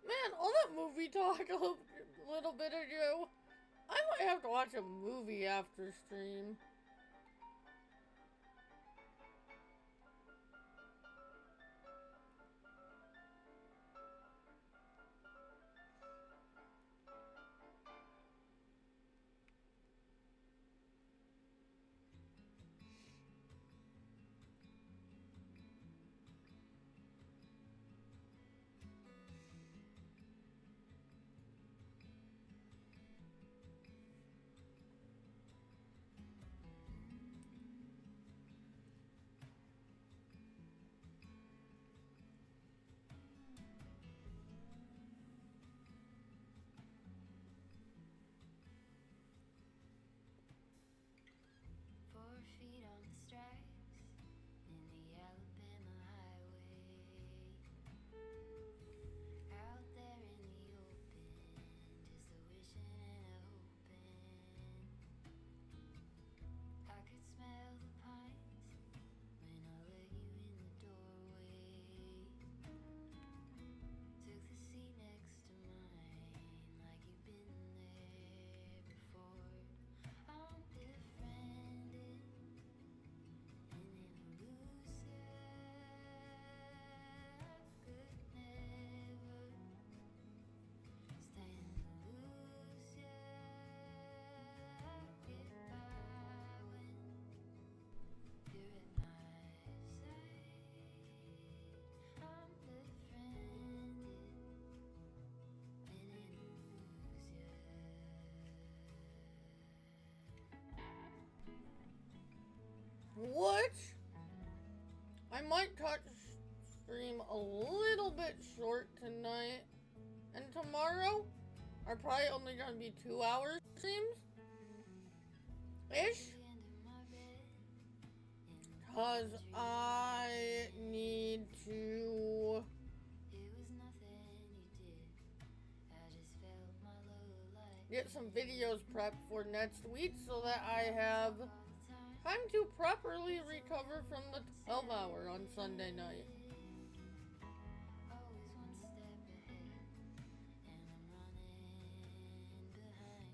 Man, all that movie talk a little bit ago. I might have to watch a movie after stream. which I might cut stream a little bit short tonight, and tomorrow are probably only gonna be 2 hours streams ish, cause I need to get some videos prepped for next week so that I have time to properly recover from the 12 hour on Sunday night.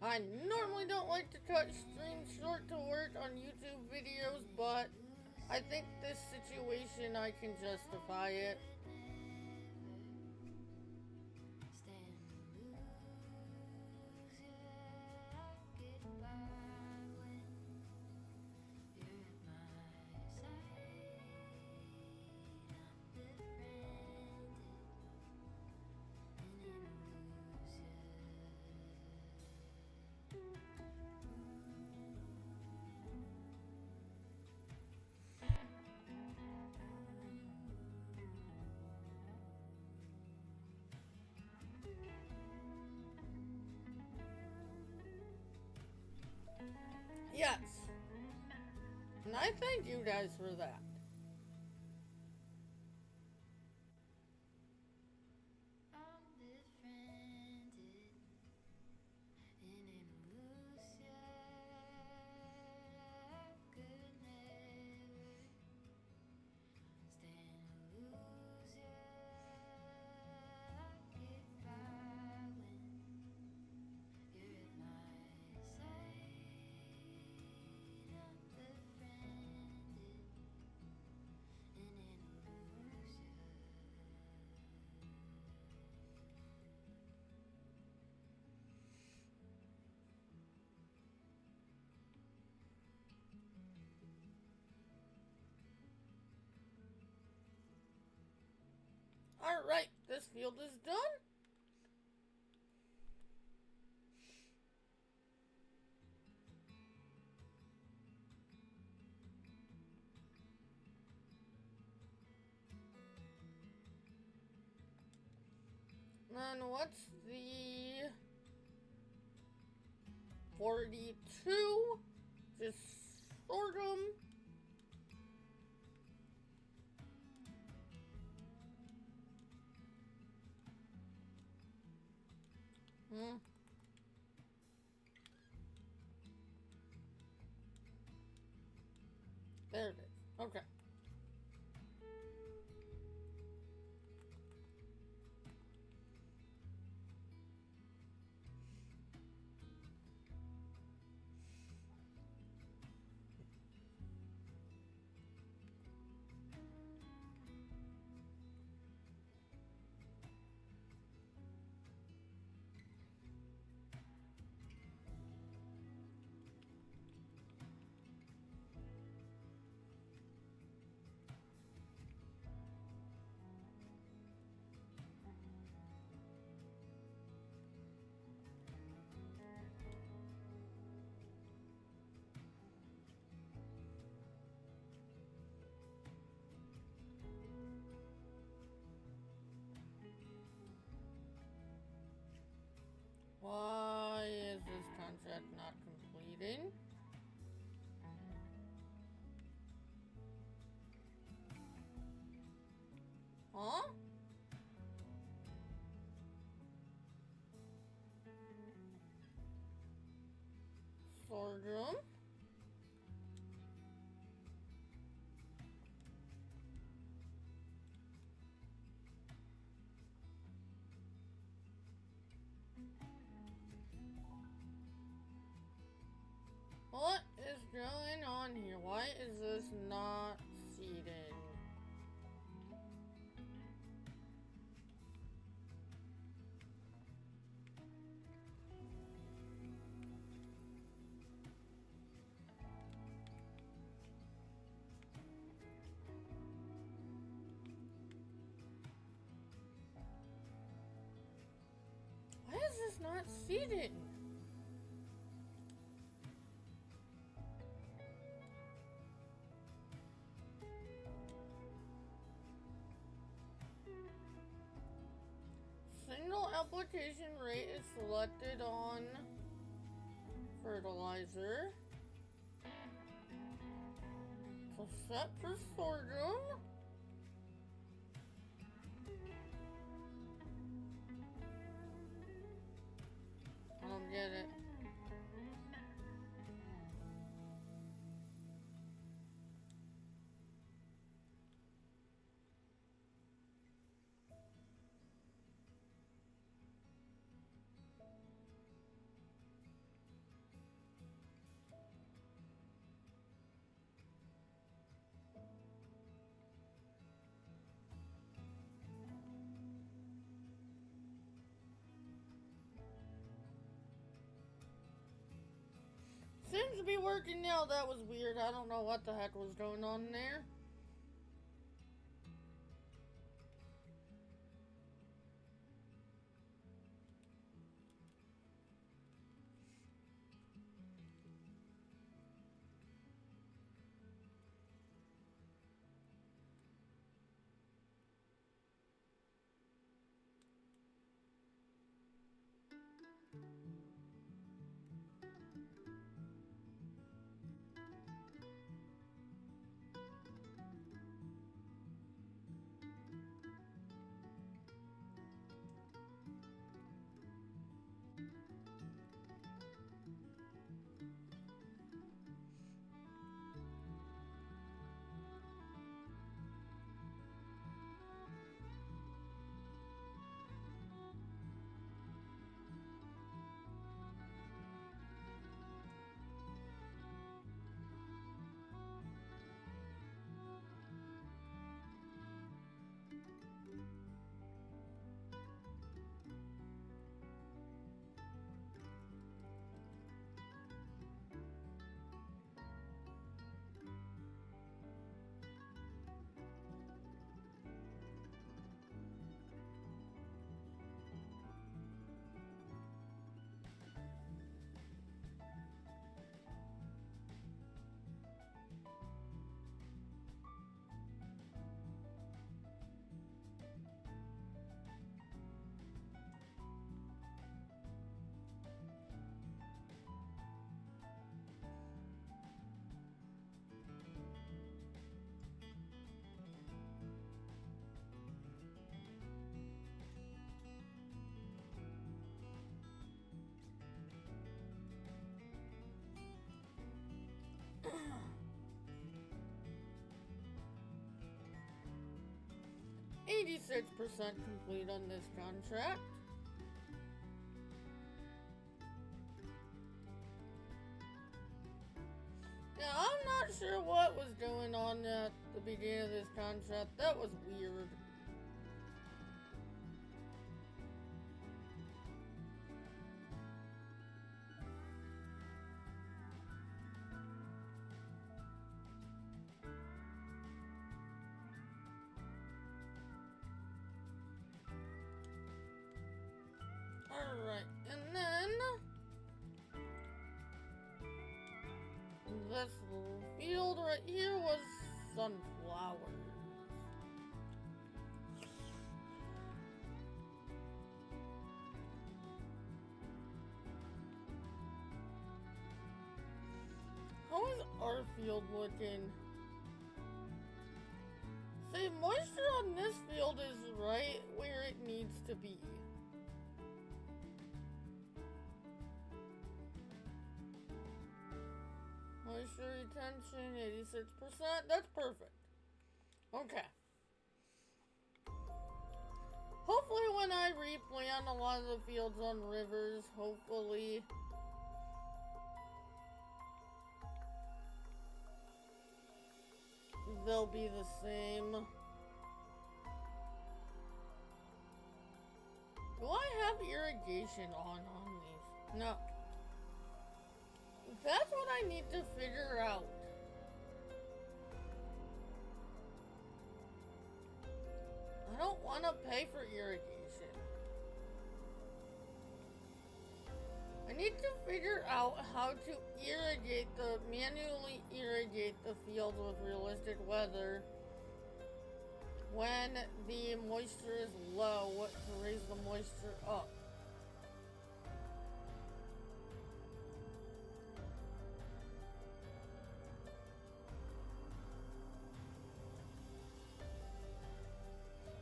I normally don't like to cut streams short to work on YouTube videos, but I think this situation I can justify it. Yes. And I thank you guys for that. Alright, this field is done. And what's the 42? Just sorghum. There it is. Okay. Why is this contract not completing? Huh? Sorghum? What is going on here? Why is this not seeded? Why is this not seeded? application rate is selected on fertilizer. So set for sorghum. I don't get it. Seems to be working now. That was weird. I don't know what the heck was going on there. %86 complete on this contract. Yeah, I'm not sure what was going on at the beginning of this contract. That was weird. Alright, and then this field right here was sunflowers. How is our field looking? See, moisture on this field is right where it needs to be. Moisture retention, 86%. That's perfect. Okay. Hopefully when I replant a lot of the fields on rivers, hopefully they'll be the same. Do I have irrigation on these? No. That's what I need to figure out. I don't want to pay for irrigation. I need to figure out how to manually irrigate the fields with realistic weather when the moisture is low to raise the moisture up.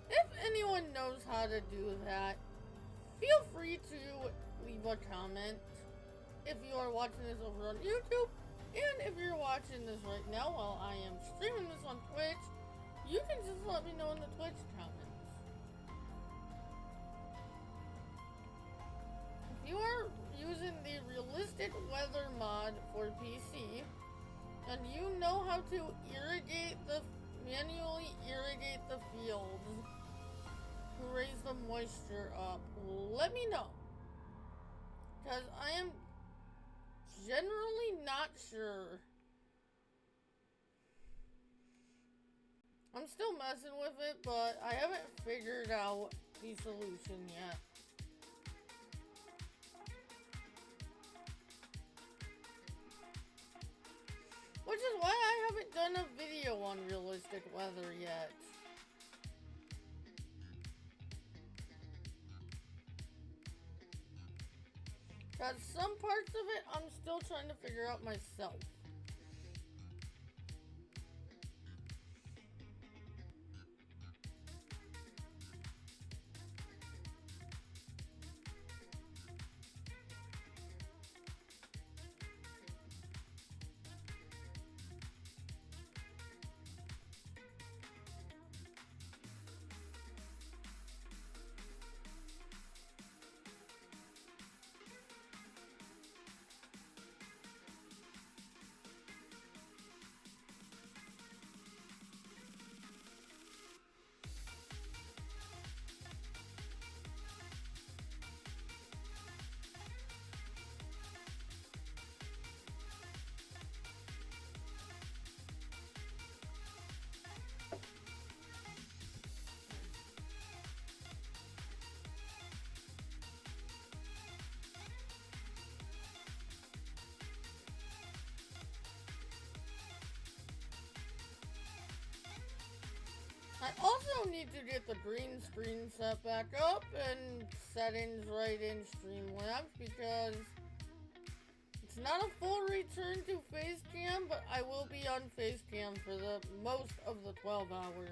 If anyone knows how to do that, feel free to leave a comment. If you are watching this over on YouTube, and if you're watching this right now while I am streaming this on Twitch, you can just let me know in the Twitch comments. If you are using the realistic weather mod for PC, and you know how to manually irrigate the fields to raise the moisture up, let me know. Because I am generally not sure. I'm still messing with it, but I haven't figured out the solution yet. Which is why I haven't done a video on realistic weather yet. Because some parts of it I'm still trying to figure out myself. I also need to get the green screen set back up and settings right in Streamlabs because it's not a full return to Facecam, but I will be on Facecam for the most of the 12-hour.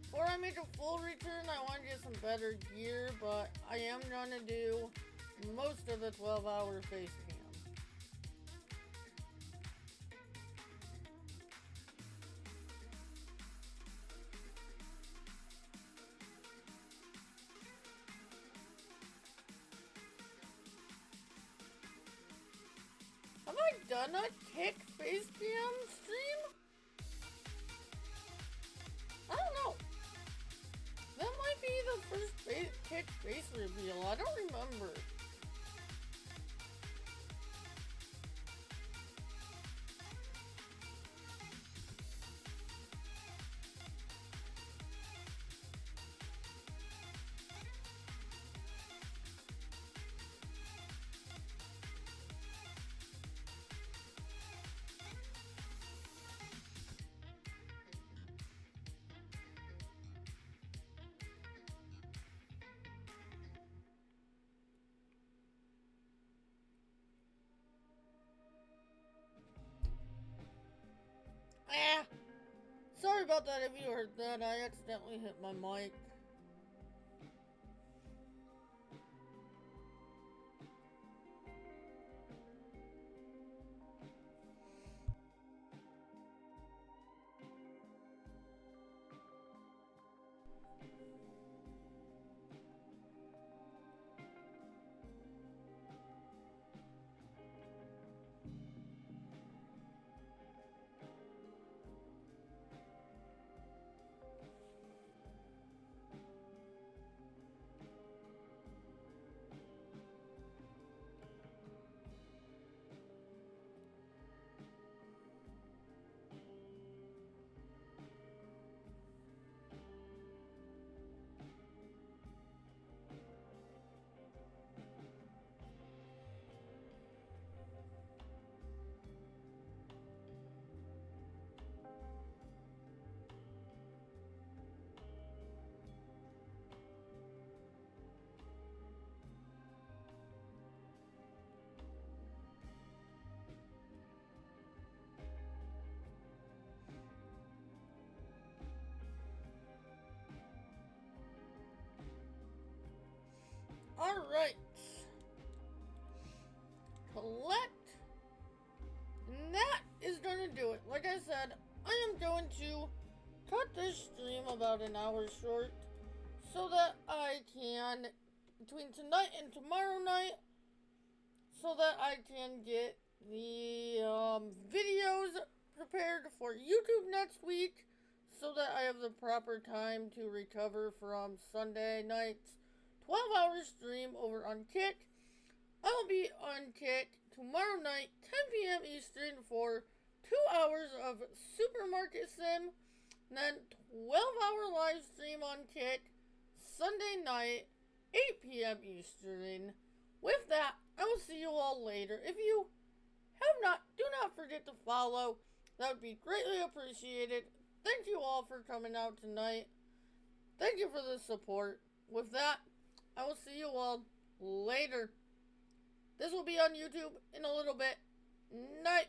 Before I make a full return, I want to get some better gear, but I am going to do most of the 12-hour Facecam. Have I done a kick Facecam stream? I don't know. That might be the first kick face reveal. I don't remember. Sorry about that if you heard that. I accidentally hit my mic. Alright. Collect. And that is going to do it. Like I said, I am going to cut this stream about an hour short so that I can, between tonight and tomorrow night, so that I can get the videos prepared for YouTube next week, so that I have the proper time to recover from Sunday night's 12-hour stream over on Kick. I will be on Kick tomorrow night, 10 p.m. Eastern, for 2 hours of Supermarket Sim, and then 12-hour live stream on Kick Sunday night, 8 p.m. Eastern. With that, I will see you all later. If you have not, do not forget to follow. That would be greatly appreciated. Thank you all for coming out tonight. Thank you for the support. With that, I will see you all later. This will be on YouTube in a little bit. Night.